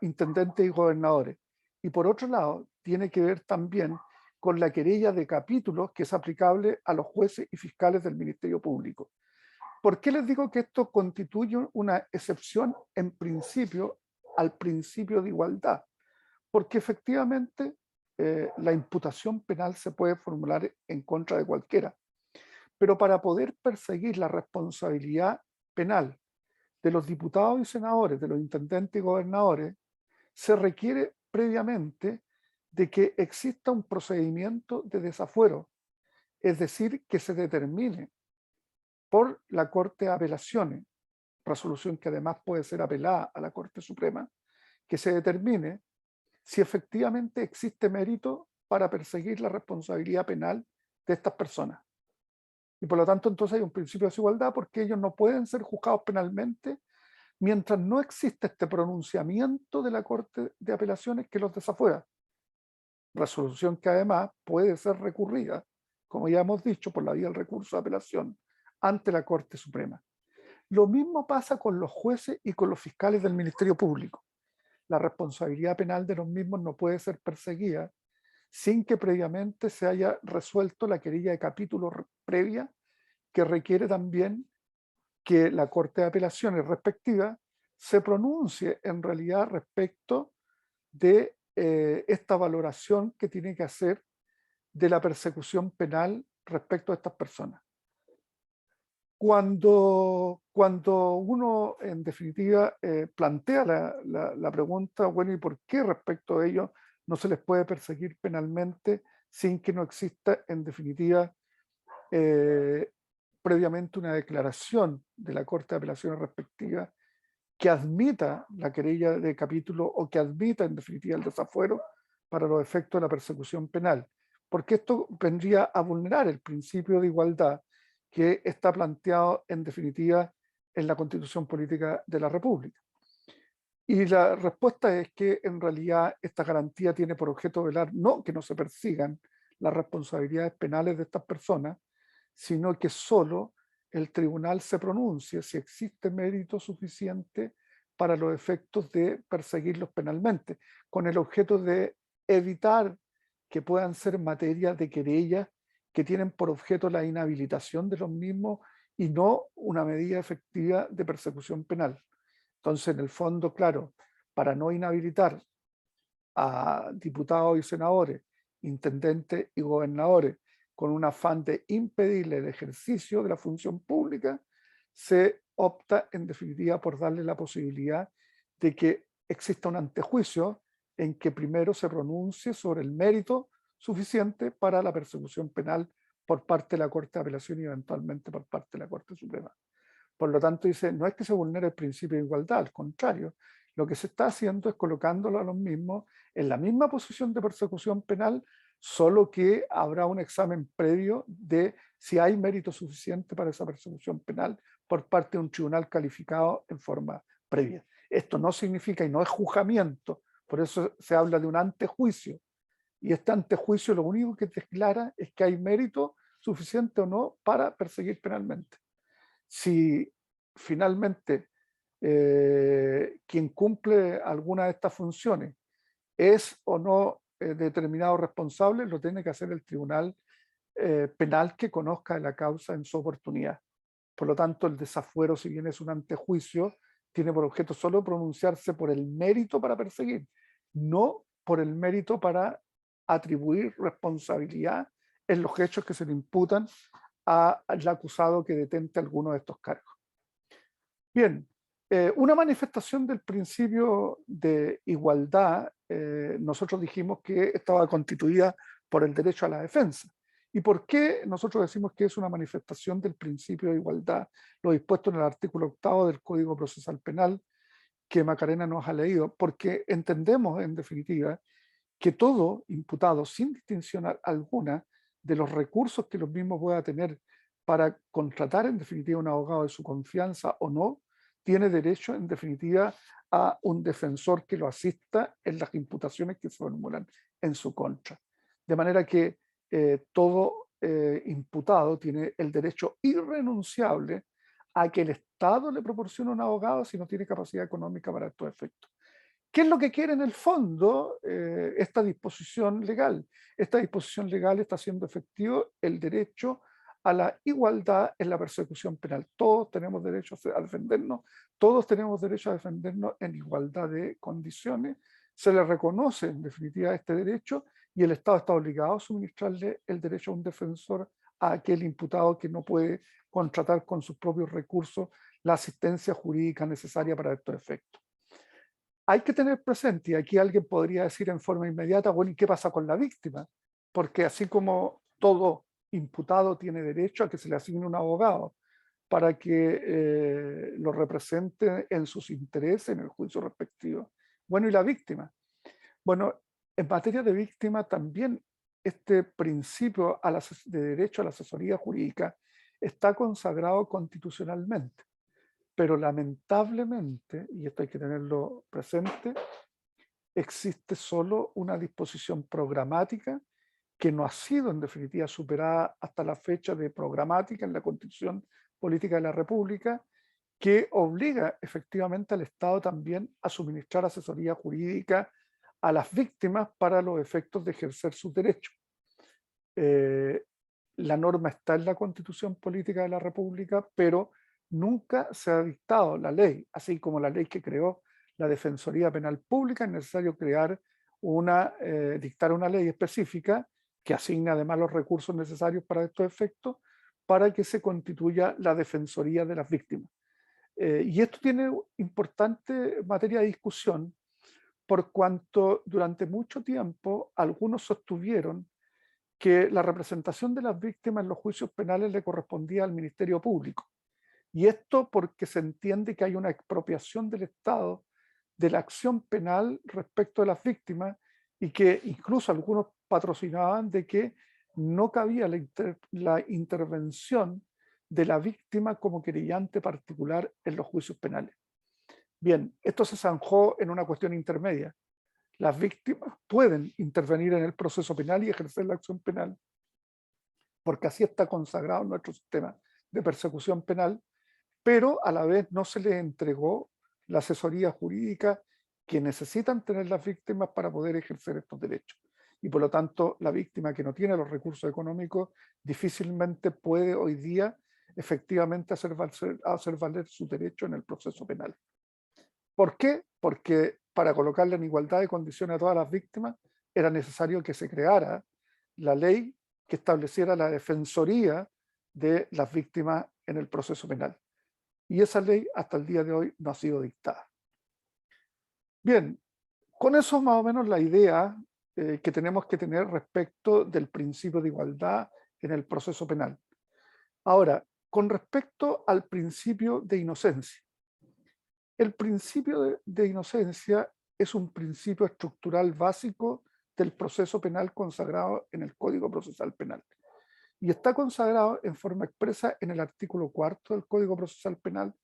intendentes y gobernadores. Y por otro lado, tiene que ver también con la querella de capítulos que es aplicable a los jueces y fiscales del Ministerio Público. ¿Por qué les digo que esto constituye una excepción en principio al principio de igualdad? Porque efectivamente la imputación penal se puede formular en contra de cualquiera, pero para poder perseguir la responsabilidad penal de los diputados y senadores, de los intendentes y gobernadores, se requiere previamente de que exista un procedimiento de desafuero, es decir, que se determine por la Corte de Apelaciones, resolución que además puede ser apelada a la Corte Suprema, que se determine si efectivamente existe mérito para perseguir la responsabilidad penal de estas personas. Y por lo tanto, entonces hay un principio de desigualdad porque ellos no pueden ser juzgados penalmente mientras no existe este pronunciamiento de la Corte de Apelaciones que los desafuera. Resolución que además puede ser recurrida, como ya hemos dicho, por la vía del recurso de apelación ante la Corte Suprema. Lo mismo pasa con los jueces y con los fiscales del Ministerio Público. La responsabilidad penal de los mismos no puede ser perseguida sin que previamente se haya resuelto la querella de capítulo previa, que requiere también que la Corte de Apelaciones respectiva se pronuncie en realidad respecto de esta valoración que tiene que hacer de la persecución penal respecto a estas personas. Cuando uno en definitiva plantea la pregunta, bueno, ¿y por qué respecto a ello no se les puede perseguir penalmente sin que no exista en definitiva previamente una declaración de la Corte de Apelaciones respectiva que admita la querella de capítulo o que admita en definitiva el desafuero para los efectos de la persecución penal? Porque esto vendría a vulnerar el principio de igualdad que está planteado en definitiva en la Constitución Política de la República. Y la respuesta es que en realidad esta garantía tiene por objeto velar no que no se persigan las responsabilidades penales de estas personas, sino que solo el tribunal se pronuncie si existe mérito suficiente para los efectos de perseguirlos penalmente, con el objeto de evitar que puedan ser materia de querellas que tienen por objeto la inhabilitación de los mismos y no una medida efectiva de persecución penal. Entonces, en el fondo, claro, para no inhabilitar a diputados y senadores, intendentes y gobernadores con un afán de impedirle el ejercicio de la función pública, se opta en definitiva por darle la posibilidad de que exista un antejuicio en que primero se pronuncie sobre el mérito suficiente para la persecución penal por parte de la Corte de Apelación y eventualmente por parte de la Corte Suprema. Por lo tanto, dice, no es que se vulnere el principio de igualdad, al contrario, lo que se está haciendo es colocándolo a los mismos en la misma posición de persecución penal, solo que habrá un examen previo de si hay mérito suficiente para esa persecución penal por parte de un tribunal calificado en forma previa. Esto no significa y no es juzgamiento, por eso se habla de un antejuicio. Y este antejuicio lo único que declara es que hay mérito suficiente o no para perseguir penalmente. Si finalmente quien cumple alguna de estas funciones es o no determinado responsable, lo tiene que hacer el tribunal penal que conozca de la causa en su oportunidad. Por lo tanto, el desafuero, si bien es un antejuicio, tiene por objeto solo pronunciarse por el mérito para perseguir, no por el mérito para atribuir responsabilidad en los hechos que se le imputan al acusado que detente alguno de estos cargos. Bien, una manifestación del principio de igualdad, nosotros dijimos que estaba constituida por el derecho a la defensa. ¿Y por qué nosotros decimos que es una manifestación del principio de igualdad? Lo dispuesto en el artículo 8 del Código Procesal Penal, que Macarena nos ha leído, porque entendemos en definitiva que todo imputado, sin distinción alguna de los recursos que los mismos pueda tener para contratar en definitiva un abogado de su confianza o no, tiene derecho en definitiva a un defensor que lo asista en las imputaciones que se formulan en su contra. De manera que todo imputado tiene el derecho irrenunciable a que el Estado le proporcione un abogado si no tiene capacidad económica para estos efectos. ¿Qué es lo que quiere en el fondo esta disposición legal? Esta disposición legal está haciendo efectivo el derecho a la igualdad en la persecución penal. Todos tenemos derecho a defendernos, todos tenemos derecho a defendernos en igualdad de condiciones. Se le reconoce en definitiva este derecho y el Estado está obligado a suministrarle el derecho a un defensor a aquel imputado que no puede contratar con sus propios recursos la asistencia jurídica necesaria para estos efectos. Hay que tener presente, y aquí alguien podría decir en forma inmediata, bueno, ¿y qué pasa con la víctima? Porque así como todo imputado tiene derecho a que se le asigne un abogado para que lo represente en sus intereses en el juicio respectivo. Bueno, ¿y la víctima? Bueno, en materia de víctima también este principio de derecho a la asesoría jurídica está consagrado constitucionalmente. Pero lamentablemente, y esto hay que tenerlo presente, existe solo una disposición programática que no ha sido en definitiva superada hasta la fecha de programática en la Constitución Política de la República, que obliga efectivamente al Estado también a suministrar asesoría jurídica a las víctimas para los efectos de ejercer sus derechos. La norma está en la Constitución Política de la República, pero nunca se ha dictado la ley, así como la ley que creó la Defensoría Penal Pública. Es necesario dictar una ley específica que asigne además los recursos necesarios para estos efectos, para que se constituya la Defensoría de las Víctimas. Y esto tiene importante materia de discusión, por cuanto durante mucho tiempo algunos sostuvieron que la representación de las víctimas en los juicios penales le correspondía al Ministerio Público. Y esto porque se entiende que hay una expropiación del Estado de la acción penal respecto de las víctimas, y que incluso algunos patrocinaban de que no cabía la intervención de la víctima como querellante particular en los juicios penales. Bien, esto se zanjó en una cuestión intermedia. Las víctimas pueden intervenir en el proceso penal y ejercer la acción penal, porque así está consagrado en nuestro sistema de persecución penal, pero a la vez no se les entregó la asesoría jurídica que necesitan tener las víctimas para poder ejercer estos derechos. Y por lo tanto, la víctima que no tiene los recursos económicos difícilmente puede hoy día efectivamente hacer valer su derecho en el proceso penal. ¿Por qué? Porque para colocarle en igualdad de condiciones a todas las víctimas era necesario que se creara la ley que estableciera la defensoría de las víctimas en el proceso penal. Y esa ley hasta el día de hoy no ha sido dictada. Bien, con eso más o menos la idea que tenemos que tener respecto del principio de igualdad en el proceso penal. Ahora, con respecto al principio de inocencia. El principio de inocencia es un principio estructural básico del proceso penal consagrado en el Código Procesal Penal. Y está consagrado en forma expresa en el artículo 4 del Código Procesal Penal,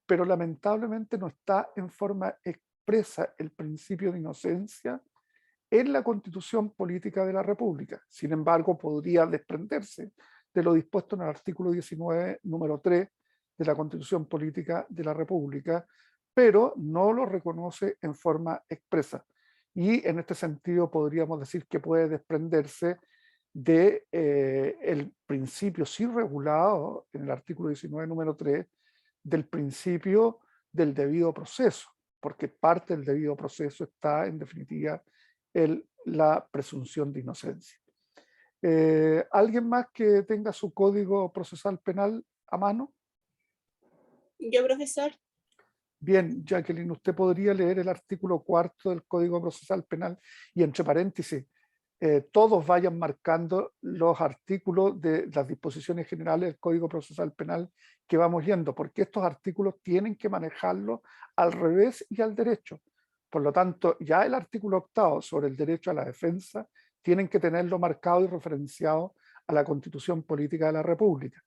pero lamentablemente no está en forma expresa el principio de inocencia en la Constitución Política de la República. Sin embargo, podría desprenderse de lo dispuesto en el artículo 19, número 3 de la Constitución Política de la República, pero no lo reconoce en forma expresa. Y en este sentido podríamos decir que puede desprenderse de el principio sí regulado en el artículo 19, número 3, del principio del debido proceso, porque parte del debido proceso está en definitiva la presunción de inocencia. ¿Alguien más que tenga su código procesal penal a mano? Yo, profesor. Bien, Jacqueline, usted podría leer el artículo 4 del Código Procesal Penal y entre paréntesis, todos vayan marcando los artículos de las disposiciones generales del Código Procesal Penal que vamos yendo, porque estos artículos tienen que manejarlos al revés y al derecho. Por lo tanto, ya el artículo 8 sobre el derecho a la defensa tienen que tenerlo marcado y referenciado a la Constitución Política de la República,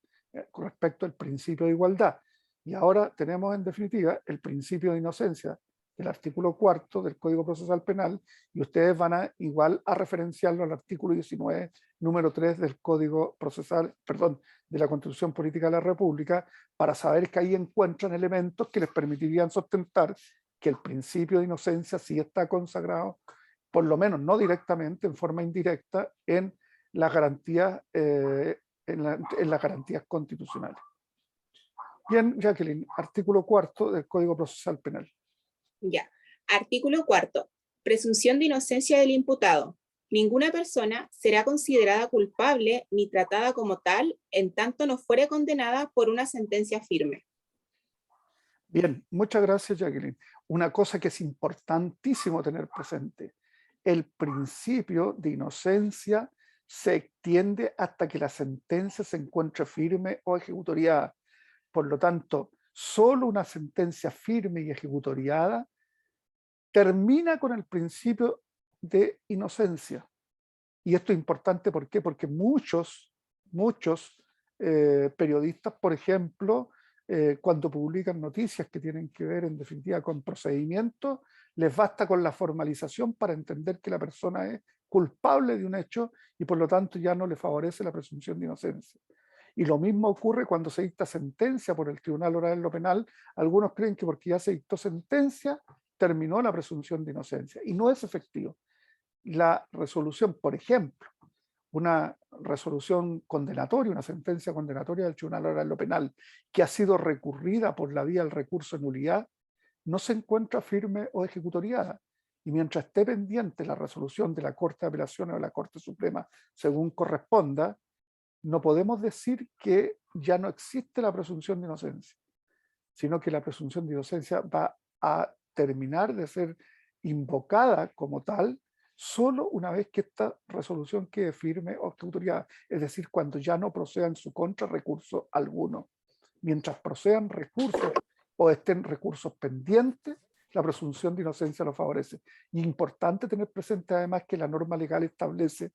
con respecto al principio de igualdad. Y ahora tenemos en definitiva el principio de inocencia del artículo 4 del Código Procesal Penal, y ustedes van a igual a referenciarlo al artículo 19, número 3 del Código Procesal, perdón, de la Constitución Política de la República, para saber que ahí encuentran elementos que les permitirían sustentar que el principio de inocencia sí está consagrado, por lo menos no directamente, en forma indirecta, en las garantías, en las garantías constitucionales. Bien, Jacqueline, artículo 4 del Código Procesal Penal. Ya. Artículo 4. Presunción de inocencia del imputado. Ninguna persona será considerada culpable ni tratada como tal en tanto no fuere condenada por una sentencia firme. Bien, muchas gracias, Jacqueline. Una cosa que es importantísimo tener presente: el principio de inocencia se extiende hasta que la sentencia se encuentre firme o ejecutoriada. Por lo tanto, solo una sentencia firme y ejecutoriada termina con el principio de inocencia. Y esto es importante, ¿por qué? Porque muchos periodistas, por ejemplo, cuando publican noticias que tienen que ver en definitiva con procedimientos, les basta con la formalización para entender que la persona es culpable de un hecho y por lo tanto ya no le favorece la presunción de inocencia. Y lo mismo ocurre cuando se dicta sentencia por el Tribunal Oral en lo Penal. Algunos creen que porque ya se dictó sentencia, terminó la presunción de inocencia. Y no es efectivo. La resolución, por ejemplo, una resolución condenatoria, una sentencia condenatoria del Tribunal Oral en lo Penal, que ha sido recurrida por la vía del recurso de nulidad, no se encuentra firme o ejecutoriada. Y mientras esté pendiente la resolución de la Corte de Apelaciones o de la Corte Suprema, según corresponda, no podemos decir que ya no existe la presunción de inocencia, sino que la presunción de inocencia va a terminar de ser invocada como tal solo una vez que esta resolución quede firme o ejecutoriada, es decir, cuando ya no proceda en su contra recurso alguno. Mientras procedan recursos o estén recursos pendientes, la presunción de inocencia lo favorece. Y importante tener presente además que la norma legal establece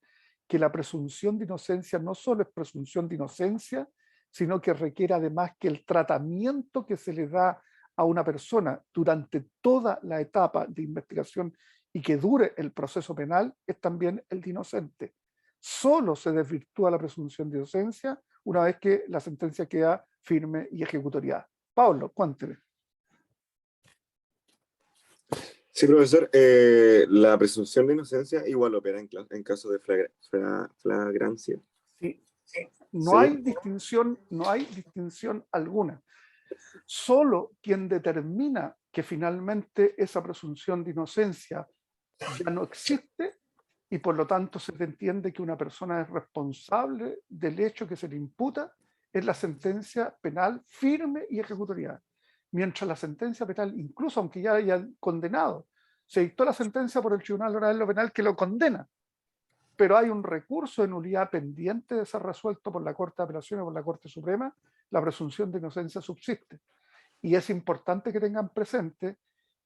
que la presunción de inocencia no solo es presunción de inocencia, sino que requiere además que el tratamiento que se le da a una persona durante toda la etapa de investigación y que dure el proceso penal es también el de inocente. Solo se desvirtúa la presunción de inocencia una vez que la sentencia queda firme y ejecutoriada. Pablo, cuénteme. Sí, profesor, la presunción de inocencia igual opera en caso de flagrancia. Sí. Sí. No hay distinción alguna. Solo quien determina que finalmente esa presunción de inocencia ya no existe y por lo tanto se entiende que una persona es responsable del hecho que se le imputa es la sentencia penal firme y ejecutoriada. Mientras la sentencia penal, incluso aunque ya haya condenado, se dictó la sentencia por el Tribunal Oral en lo Penal que lo condena, pero hay un recurso de nulidad pendiente de ser resuelto por la Corte de Apelaciones o por la Corte Suprema, la presunción de inocencia subsiste. Y es importante que tengan presente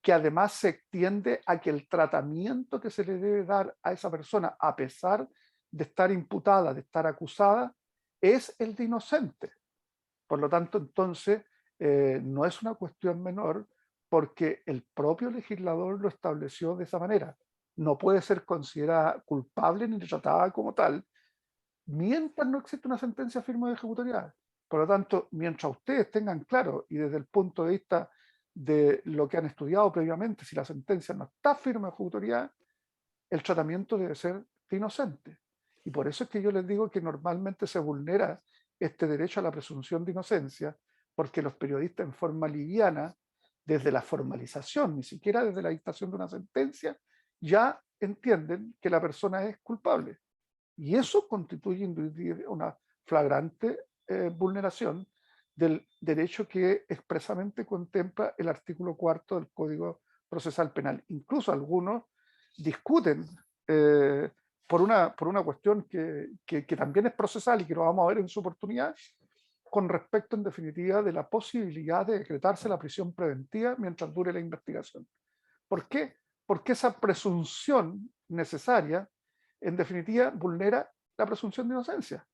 que además se extiende a que el tratamiento que se le debe dar a esa persona, a pesar de estar imputada, de estar acusada, es el de inocente. Por lo tanto, entonces, no es una cuestión menor porque el propio legislador lo estableció de esa manera. No puede ser considerada culpable ni tratada como tal mientras no existe una sentencia firme de ejecutoriada. Por lo tanto, mientras ustedes tengan claro y desde el punto de vista de lo que han estudiado previamente, si la sentencia no está firme de ejecutoriada, el tratamiento debe ser de inocente. Y por eso es que yo les digo que normalmente se vulnera este derecho a la presunción de inocencia, porque los periodistas en forma liviana, desde la formalización, ni siquiera desde la dictación de una sentencia, ya entienden que la persona es culpable. Y eso constituye una flagrante vulneración del derecho que expresamente contempla el artículo 4 del Código Procesal Penal. Incluso algunos discuten por una cuestión que también es procesal y que lo vamos a ver en su oportunidad, con respecto en definitiva de la posibilidad de decretarse la prisión preventiva mientras dure la investigación. ¿Por qué? Porque esa presunción necesaria en definitiva vulnera la presunción de inocencia,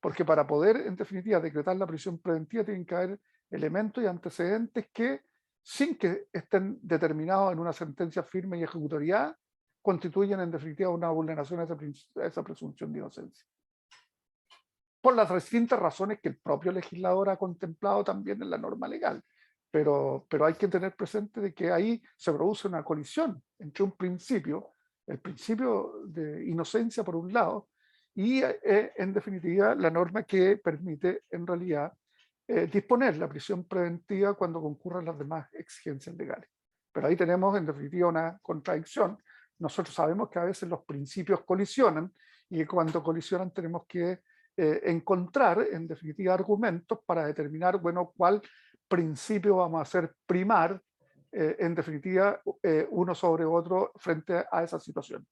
porque para poder en definitiva decretar la prisión preventiva tienen que haber elementos y antecedentes que, sin que estén determinados en una sentencia firme y ejecutoriada, constituyen en definitiva una vulneración a esa presunción de inocencia. Por las distintas razones que el propio legislador ha contemplado también en la norma legal. Pero hay que tener presente de que ahí se produce una colisión entre un principio, el principio de inocencia por un lado, y en definitiva la norma que permite en realidad disponer la prisión preventiva cuando concurran las demás exigencias legales. Pero ahí tenemos en definitiva una contradicción. Nosotros sabemos que a veces los principios colisionan y que cuando colisionan tenemos que encontrar en definitiva argumentos para determinar, bueno, cuál principio vamos a hacer primar en definitiva uno sobre otro frente a esa situación.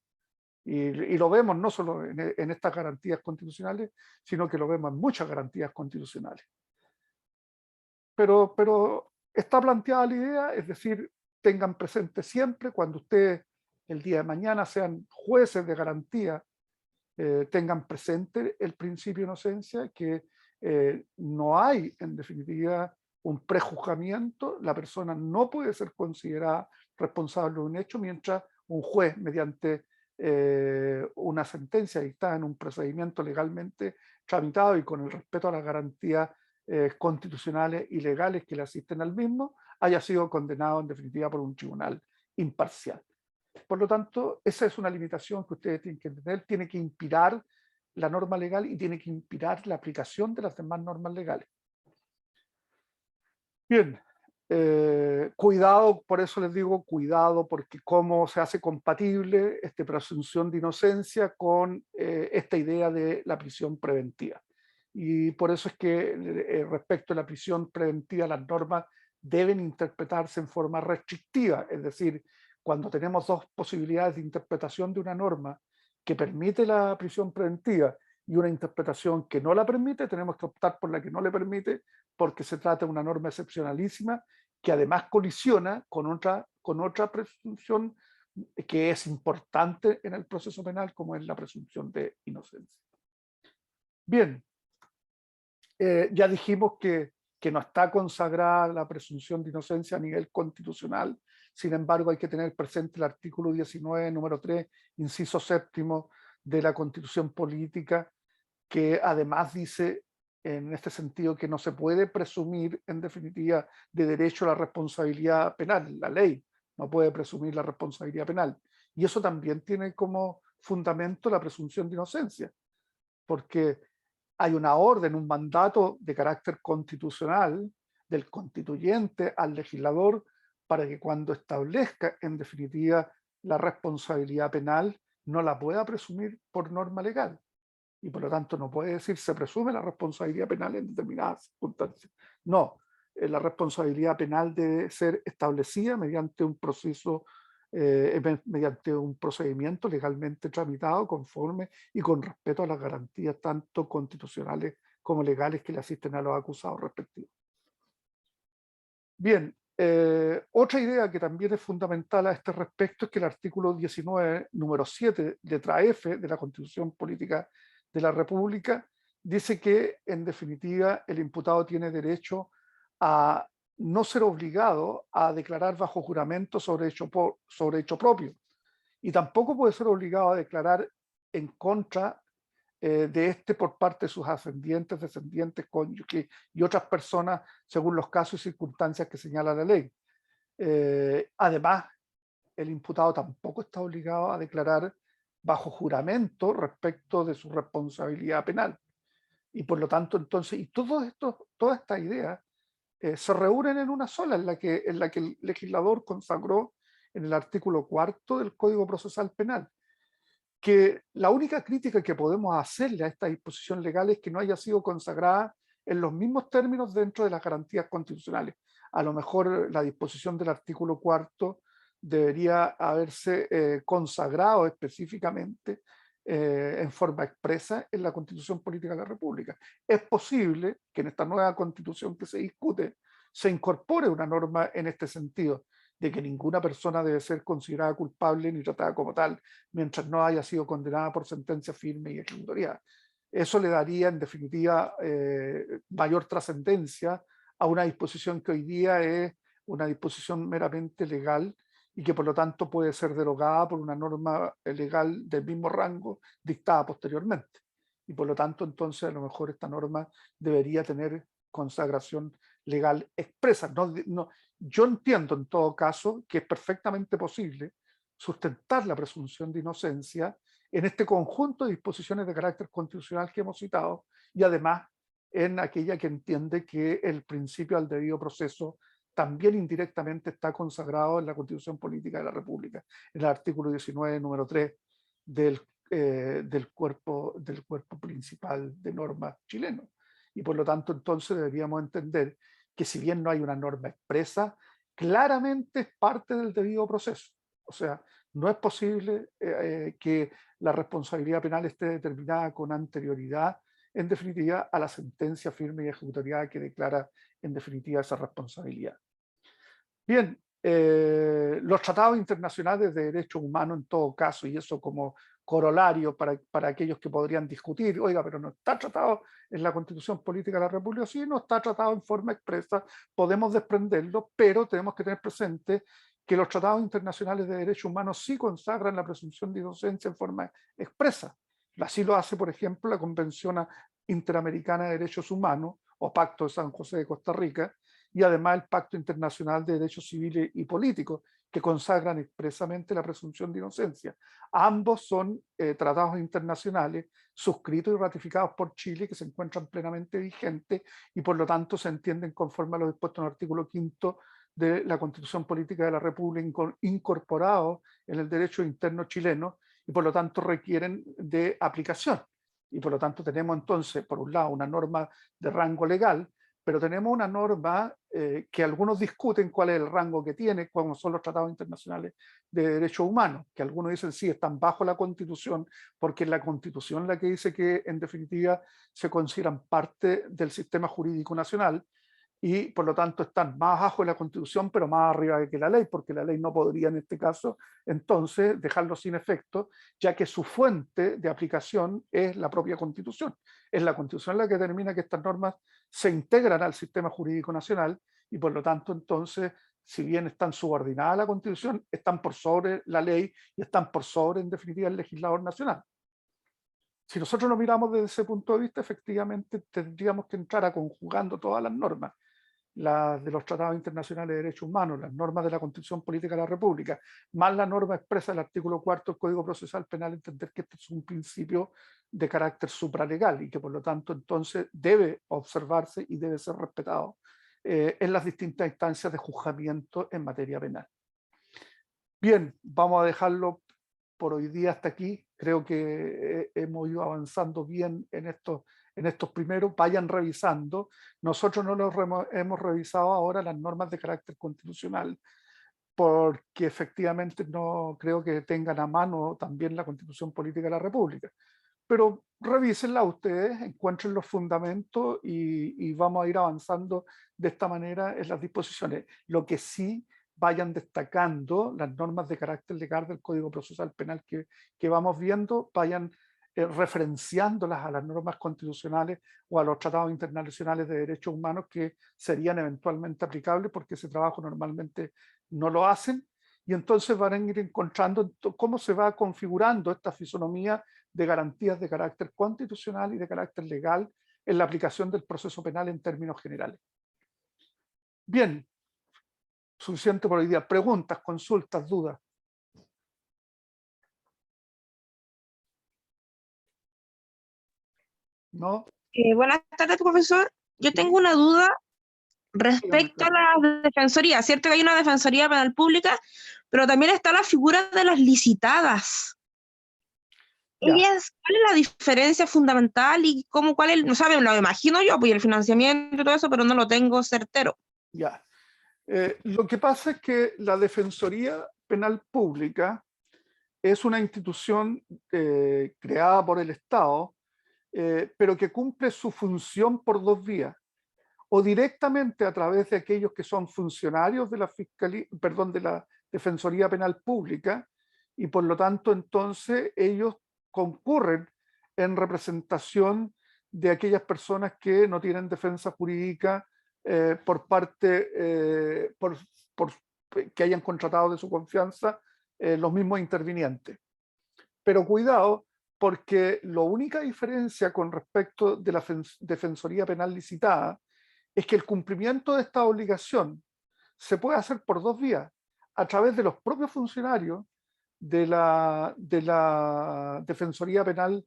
Y lo vemos no solo en estas garantías constitucionales, sino que lo vemos en muchas garantías constitucionales. Pero está planteada la idea, es decir, tengan presente siempre cuando ustedes el día de mañana sean jueces de garantía, tengan presente el principio de inocencia, que no hay en definitiva un prejuzgamiento, la persona no puede ser considerada responsable de un hecho mientras un juez, mediante una sentencia dictada en un procedimiento legalmente tramitado y con el respeto a las garantías constitucionales y legales que le asisten al mismo, haya sido condenado en definitiva por un tribunal imparcial. Por lo tanto, esa es una limitación que ustedes tienen que entender, tiene que inspirar la norma legal y tiene que inspirar la aplicación de las demás normas legales. Bien, cuidado, por eso les digo cuidado, porque cómo se hace compatible esta presunción de inocencia con esta idea de la prisión preventiva. Y por eso es que respecto a la prisión preventiva, las normas deben interpretarse en forma restrictiva, es decir, cuando tenemos dos posibilidades de interpretación de una norma que permite la prisión preventiva y una interpretación que no la permite, tenemos que optar por la que no le permite, porque se trata de una norma excepcionalísima que además colisiona con otra presunción que es importante en el proceso penal, como es la presunción de inocencia. Bien, ya dijimos que no está consagrada la presunción de inocencia a nivel constitucional. Sin embargo, hay que tener presente el artículo 19, número 3, inciso séptimo de la Constitución Política, que además dice en este sentido que no se puede presumir en definitiva de derecho a la responsabilidad penal. La ley no puede presumir la responsabilidad penal. Y eso también tiene como fundamento la presunción de inocencia, porque hay una orden, un mandato de carácter constitucional del constituyente al legislador para que cuando establezca en definitiva la responsabilidad penal no la pueda presumir por norma legal. Y por lo tanto no puede decir se presume la responsabilidad penal en determinadas circunstancias. No, la responsabilidad penal debe ser establecida mediante un proceso, mediante un procedimiento legalmente tramitado conforme y con respeto a las garantías tanto constitucionales como legales que le asisten a los acusados respectivos. Bien, otra idea que también es fundamental a este respecto es que el artículo 19, número 7, letra F de la Constitución Política de la República, dice que en definitiva el imputado tiene derecho a no ser obligado a declarar bajo juramento sobre hecho propio, y tampoco puede ser obligado a declarar en contra de este por parte de sus ascendientes, descendientes, cónyuges y otras personas según los casos y circunstancias que señala la ley. Además, el imputado tampoco está obligado a declarar bajo juramento respecto de su responsabilidad penal. Y por lo tanto, entonces, y todas estas ideas se reúnen en una sola, en la que el legislador consagró en el artículo 4 del Código Procesal Penal, que la única crítica que podemos hacerle a esta disposición legal es que no haya sido consagrada en los mismos términos dentro de las garantías constitucionales. A lo mejor la disposición del artículo 4 debería haberse consagrado específicamente en forma expresa en la Constitución Política de la República. Es posible que en esta nueva Constitución que se discute se incorpore una norma en este sentido, de que ninguna persona debe ser considerada culpable ni tratada como tal mientras no haya sido condenada por sentencia firme y ejecutoriada. Eso le daría en definitiva mayor trascendencia a una disposición que hoy día es una disposición meramente legal y que por lo tanto puede ser derogada por una norma legal del mismo rango dictada posteriormente. Y por lo tanto entonces a lo mejor esta norma debería tener consagración legal expresa. Yo entiendo en todo caso que es perfectamente posible sustentar la presunción de inocencia en este conjunto de disposiciones de carácter constitucional que hemos citado y además en aquella que entiende que el principio al debido proceso también indirectamente está consagrado en la Constitución Política de la República, en el artículo 19, número 3 del cuerpo principal de normas chileno. Y por lo tanto entonces deberíamos entender que si bien no hay una norma expresa, claramente es parte del debido proceso. O sea, no es posible que la responsabilidad penal esté determinada con anterioridad, en definitiva, a la sentencia firme y ejecutoriada que declara en definitiva esa responsabilidad. Bien, los tratados internacionales de derechos humanos en todo caso, y eso como corolario para aquellos que podrían discutir, oiga, pero no está tratado en la Constitución Política de la República, sí, no está tratado en forma expresa, podemos desprenderlo, pero tenemos que tener presente que los tratados internacionales de derechos humanos sí consagran la presunción de inocencia en forma expresa. Así lo hace, por ejemplo, la Convención Interamericana de Derechos Humanos, o Pacto de San José de Costa Rica, y además el Pacto Internacional de Derechos Civiles y Políticos, que consagran expresamente la presunción de inocencia. Ambos son tratados internacionales suscritos y ratificados por Chile, que se encuentran plenamente vigentes y por lo tanto se entienden conforme a lo dispuesto en el artículo 5 de la Constitución Política de la República, incorporados en el derecho interno chileno, y por lo tanto requieren de aplicación. Y por lo tanto tenemos entonces, por un lado, una norma de rango legal, pero tenemos una norma que algunos discuten cuál es el rango que tiene, como son los tratados internacionales de derechos humanos, que algunos dicen sí, están bajo la Constitución, porque es la Constitución la que dice que en definitiva se consideran parte del sistema jurídico nacional, y por lo tanto están más abajo de la Constitución, pero más arriba que la ley, porque la ley no podría en este caso entonces dejarlo sin efecto, ya que su fuente de aplicación es la propia Constitución. Es la Constitución la que determina que estas normas se integran al sistema jurídico nacional, y por lo tanto entonces, si bien están subordinadas a la Constitución, están por sobre la ley y están por sobre en definitiva el legislador nacional. Si nosotros lo miramos desde ese punto de vista, efectivamente tendríamos que entrar a conjugando todas las normas, las de los tratados internacionales de derechos humanos, las normas de la Constitución Política de la República, más la norma expresa del artículo 4 del Código Procesal Penal, entender que este es un principio de carácter supralegal y que por lo tanto entonces debe observarse y debe ser respetado en las distintas instancias de juzgamiento en materia penal. Bien, vamos a dejarlo por hoy día hasta aquí. Creo que hemos ido avanzando bien en estos primeros. Vayan revisando. Nosotros no los hemos revisado ahora las normas de carácter constitucional, porque efectivamente no creo que tengan a mano también la Constitución Política de la República. Pero revísenla ustedes, encuentren los fundamentos y vamos a ir avanzando de esta manera en las disposiciones. Lo que sí, vayan destacando las normas de carácter legal del Código Procesal Penal que vamos viendo, vayan referenciándolas a las normas constitucionales o a los tratados internacionales de derechos humanos que serían eventualmente aplicables, porque ese trabajo normalmente no lo hacen, y entonces van a ir encontrando cómo se va configurando esta fisonomía de garantías de carácter constitucional y de carácter legal en la aplicación del proceso penal en términos generales. Bien, suficiente por hoy día. Preguntas, consultas, dudas. ¿No? Buenas tardes, profesor. Yo tengo una duda respecto a la defensoría. Cierto que hay una defensoría penal pública, pero también está la figura de las licitadas. ¿Cuál es la diferencia fundamental y cuál es? No saben, lo imagino yo, pues el financiamiento y todo eso, pero no lo tengo certero. Ya. Lo que pasa es que la Defensoría Penal Pública es una institución creada por el Estado, pero que cumple su función por dos vías: o directamente a través de aquellos que son funcionarios de la de la Defensoría Penal Pública, y por lo tanto entonces ellos concurren en representación de aquellas personas que no tienen defensa jurídica por parte que hayan contratado de su confianza los mismos intervinientes. Pero cuidado, porque la única diferencia con respecto de la Defensoría Penal licitada es que el cumplimiento de esta obligación se puede hacer por dos vías: a través de los propios funcionarios de la Defensoría Penal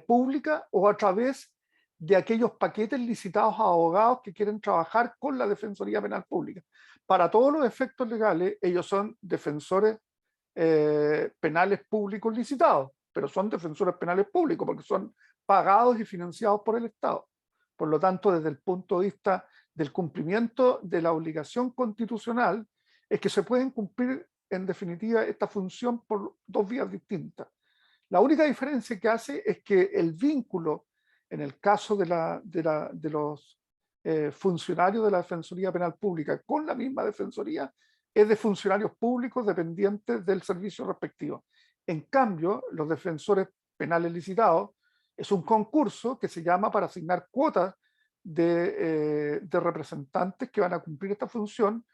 Pública, o a través de aquellos paquetes licitados a abogados que quieren trabajar con la Defensoría Penal Pública. Para todos los efectos legales, ellos son defensores penales públicos licitados, pero son defensores penales públicos porque son pagados y financiados por el Estado. Por lo tanto, desde el punto de vista del cumplimiento de la obligación constitucional, es que se pueden cumplir en definitiva esta función por dos vías distintas. La única diferencia que hace es que el vínculo, en el caso de los funcionarios de la Defensoría Penal Pública con la misma Defensoría, es de funcionarios públicos dependientes del servicio respectivo. En cambio, los defensores penales licitados es un concurso que se llama para asignar cuotas de representantes que van a cumplir esta función,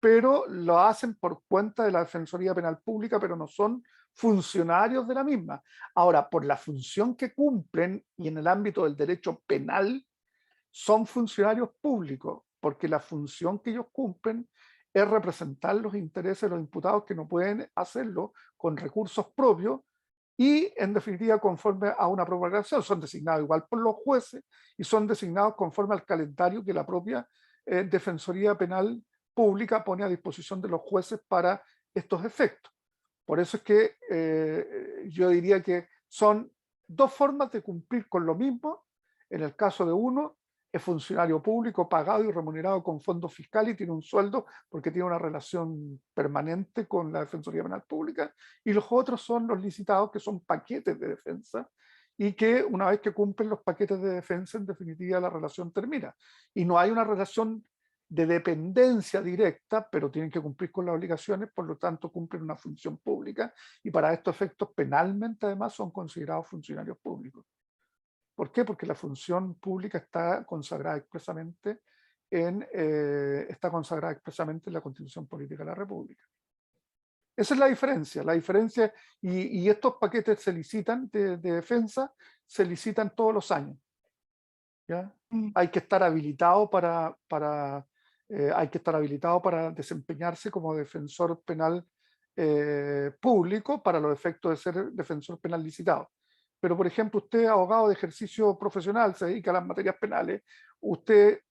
pero lo hacen por cuenta de la Defensoría Penal Pública, pero no son funcionarios de la misma. Ahora, por la función que cumplen y en el ámbito del derecho penal, son funcionarios públicos. porque la función que ellos cumplen es representar los intereses de los imputados que no pueden hacerlo con recursos propios y, en definitiva, conforme a una propagación. Son designados igual por los jueces y son designados conforme al calendario que la propia Defensoría Penal Pública pone a disposición de los jueces para estos efectos. Por eso es que yo diría que son dos formas de cumplir con lo mismo. En el caso de uno, es funcionario público pagado y remunerado con fondos fiscales y tiene un sueldo porque tiene una relación permanente con la Defensoría Penal Pública, y los otros son los licitados, que son paquetes de defensa y que una vez que cumplen los paquetes de defensa, en definitiva la relación termina. Y no hay una relación de dependencia directa, pero tienen que cumplir con las obligaciones, por lo tanto cumplen una función pública y para estos efectos penalmente además son considerados funcionarios públicos. ¿Por qué? Porque la función pública está consagrada expresamente en la Constitución Política de la República. Esa es la diferencia, y estos paquetes se licitan de defensa, se licitan todos los años. ¿Ya? Hay que estar habilitado para desempeñarse como defensor penal público para los efectos de ser defensor penal licitado. Pero, por ejemplo, usted, abogado de ejercicio profesional, se dedica a las materias penales, usted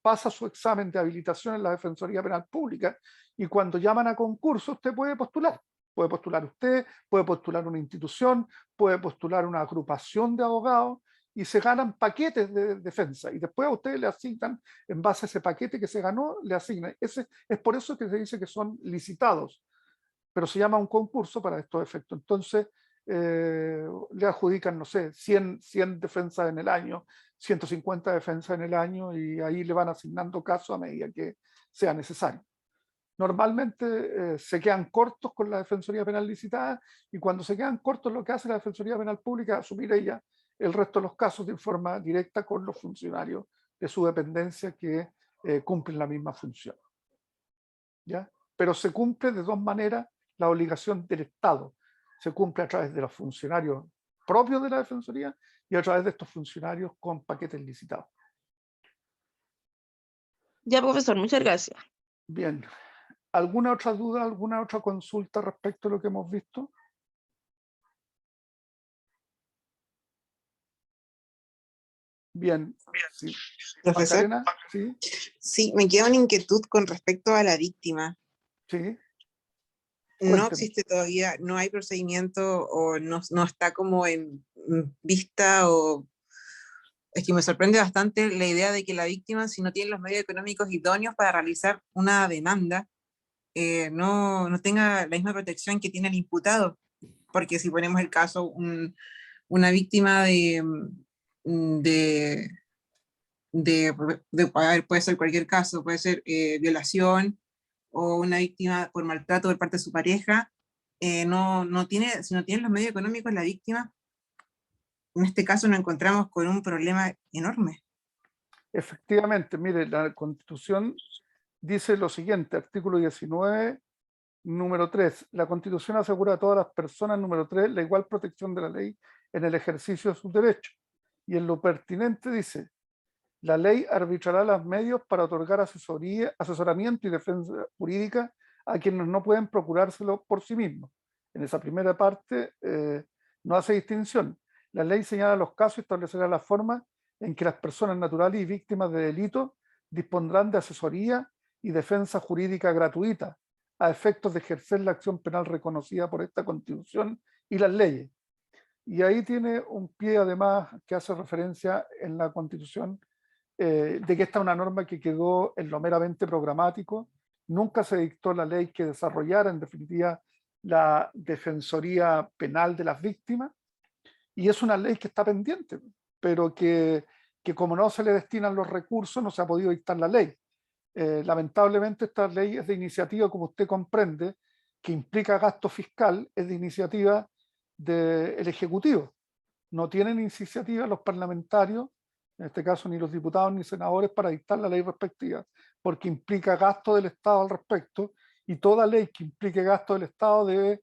pasa su examen de habilitación en la Defensoría Penal Pública y cuando llaman a concurso usted puede postular. Puede postular usted, puede postular una institución, puede postular una agrupación de abogados y se ganan paquetes de defensa y después a ustedes le asignan, en base a ese paquete que se ganó, le asignan. Es por eso que se dice que son licitados, pero se llama un concurso para estos efectos. Entonces, le adjudican, no sé, 100 defensas en el año, 150 defensas en el año, y ahí le van asignando casos a medida que sea necesario. Normalmente se quedan cortos con la Defensoría Penal licitada, y cuando se quedan cortos lo que hace la Defensoría Penal Pública es asumir ella el resto de los casos de forma directa con los funcionarios de su dependencia que cumplen la misma función. ¿Ya? Pero se cumple de dos maneras la obligación del Estado. Se cumple a través de los funcionarios propios de la Defensoría y a través de estos funcionarios con paquetes licitados. Ya, profesor, muchas gracias. Bien. ¿Alguna otra duda, alguna otra consulta respecto a lo que hemos visto? Bien. Sí. Profesor, Macarena, ¿sí? sí, me queda una inquietud con respecto a la víctima. Sí. No Cuénteme. existe todavía, no hay procedimiento o no está como en vista, o es que me sorprende bastante la idea de que la víctima, si no tiene los medios económicos idóneos para realizar una demanda, no tenga la misma protección que tiene el imputado. Porque si ponemos el caso, una víctima a ver, puede ser cualquier caso, puede ser violación, o una víctima por maltrato por parte de su pareja, si no tiene los medios económicos la víctima, en este caso nos encontramos con un problema enorme. Efectivamente, mire, la Constitución dice lo siguiente, artículo 19, número 3. La Constitución asegura a todas las personas, número 3, la igual protección de la ley en el ejercicio de sus derechos. Y en lo pertinente dice, la ley arbitrará los medios para otorgar asesoramiento y defensa jurídica a quienes no pueden procurárselo por sí mismos. En esa primera parte no hace distinción. La ley señala los casos y establecerá la forma en que las personas naturales y víctimas de delitos dispondrán de asesoría y defensa jurídica gratuita a efectos de ejercer la acción penal reconocida por esta Constitución y las leyes. Y ahí tiene un pie además que hace referencia en la Constitución de que esta es una norma que quedó en lo meramente programático. Nunca se dictó la ley que desarrollara en definitiva la Defensoría Penal de las Víctimas, y es una ley que está pendiente, pero que como no se le destinan los recursos no se ha podido dictar la ley. Lamentablemente esta ley es de iniciativa, como usted comprende, que implica gasto fiscal, es de iniciativa del Ejecutivo. No tienen iniciativa los parlamentarios, en este caso ni los diputados ni senadores, para dictar la ley respectiva, porque implica gasto del Estado al respecto, y toda ley que implique gasto del Estado debe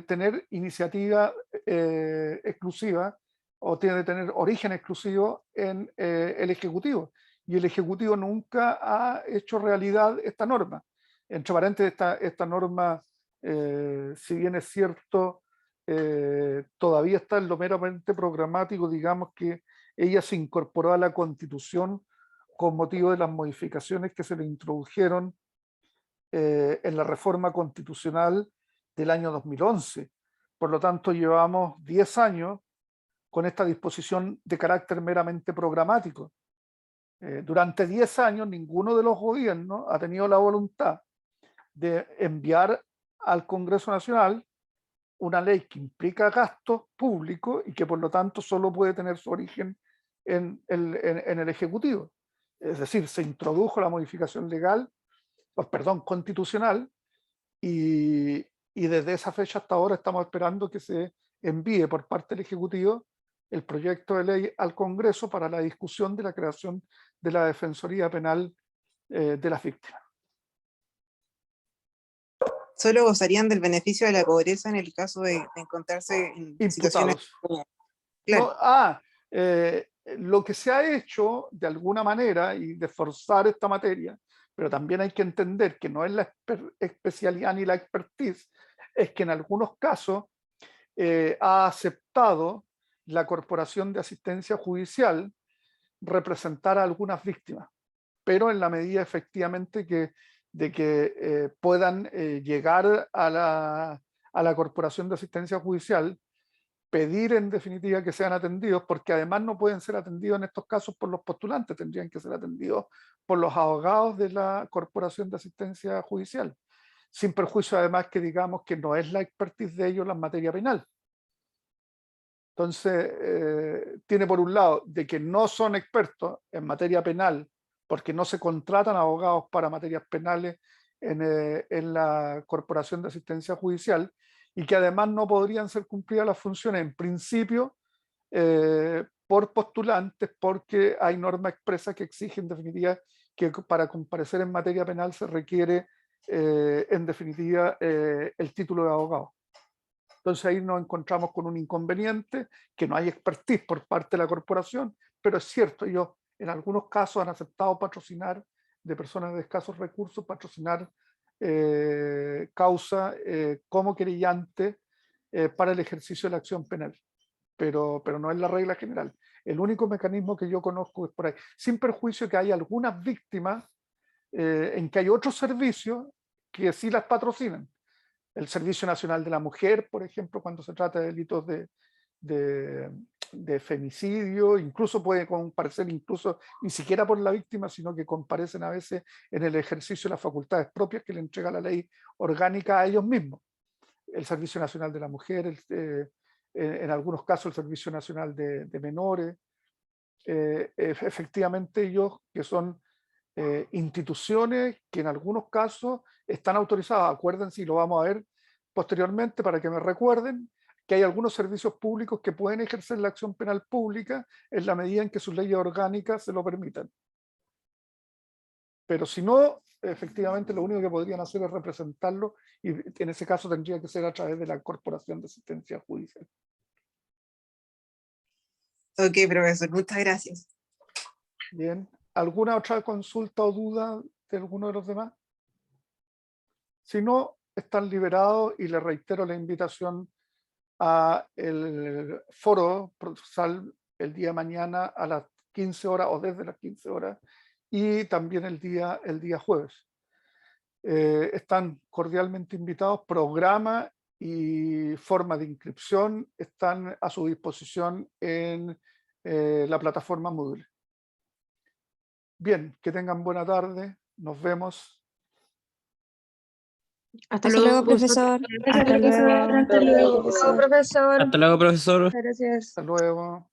tener iniciativa exclusiva, o tiene que tener origen exclusivo en el Ejecutivo. y el Ejecutivo nunca ha hecho realidad esta norma. Entre paréntesis, esta norma, si bien es cierto, todavía está en lo meramente programático, digamos que ella se incorporó a la Constitución con motivo de las modificaciones que se le introdujeron en la reforma constitucional del año 2011. Por lo tanto, llevamos 10 años con esta disposición de carácter meramente programático. Durante 10 años ninguno de los gobiernos ha tenido la voluntad de enviar al Congreso Nacional una ley que implica gastos públicos y que por lo tanto solo puede tener su origen en el Ejecutivo. Es decir, se introdujo la modificación legal, constitucional, y desde esa fecha hasta ahora estamos esperando que se envíe por parte del Ejecutivo el proyecto de ley al Congreso para la discusión de la creación de la Defensoría Penal de las Víctimas. Solo gozarían del beneficio de la pobreza en el caso de encontrarse en situaciones... Claro. Lo que se ha hecho de alguna manera y de forzar esta materia, pero también hay que entender que no es la especialidad ni la expertise, es que en algunos casos ha aceptado la Corporación de Asistencia Judicial representar a algunas víctimas, pero en la medida efectivamente de que puedan llegar a la Corporación de Asistencia Judicial, pedir en definitiva que sean atendidos, porque además no pueden ser atendidos en estos casos por los postulantes, tendrían que ser atendidos por los abogados de la Corporación de Asistencia Judicial, sin perjuicio además que digamos que no es la expertise de ellos la materia penal. Entonces, tiene por un lado de que no son expertos en materia penal, porque no se contratan abogados para materias penales en la Corporación de Asistencia Judicial, y que además no podrían ser cumplidas las funciones en principio por postulantes, porque hay normas expresas que exigen en definitiva que para comparecer en materia penal se requiere en definitiva el título de abogado. Entonces ahí nos encontramos con un inconveniente, que no hay expertise por parte de la corporación, pero es cierto, ellos en algunos casos han aceptado patrocinar de personas de escasos recursos, patrocinar causa como querellante para el ejercicio de la acción penal, pero no es la regla general. El único mecanismo que yo conozco es por ahí, sin perjuicio que hay algunas víctimas en que hay otros servicios que sí las patrocinan. El Servicio Nacional de la Mujer, por ejemplo, cuando se trata de delitos de femicidio, incluso puede comparecer, incluso ni siquiera por la víctima, sino que comparecen a veces en el ejercicio de las facultades propias que le entrega la ley orgánica a ellos mismos. El Servicio Nacional de la Mujer, en algunos casos el Servicio Nacional de Menores, efectivamente ellos que son instituciones que en algunos casos están autorizadas. Acuérdense, y lo vamos a ver posteriormente para que me recuerden, que hay algunos servicios públicos que pueden ejercer la acción penal pública en la medida en que sus leyes orgánicas se lo permitan. Pero si no, efectivamente lo único que podrían hacer es representarlo, y en ese caso tendría que ser a través de la Corporación de Asistencia Judicial. Ok, profesor, muchas gracias. Bien. ¿Alguna otra consulta o duda de alguno de los demás? Si no, están liberados, y les reitero la invitación a el foro procesal el día de mañana a las 15 horas o desde las 15 horas, y también el día jueves. Están cordialmente invitados. Programa y forma de inscripción están a su disposición en la plataforma Moodle. Bien, que tengan buena tarde. Nos vemos. Hasta luego, profesor. Hasta luego, profesor. Hasta luego, profesor. Hasta luego, profesor. Gracias. Hasta luego.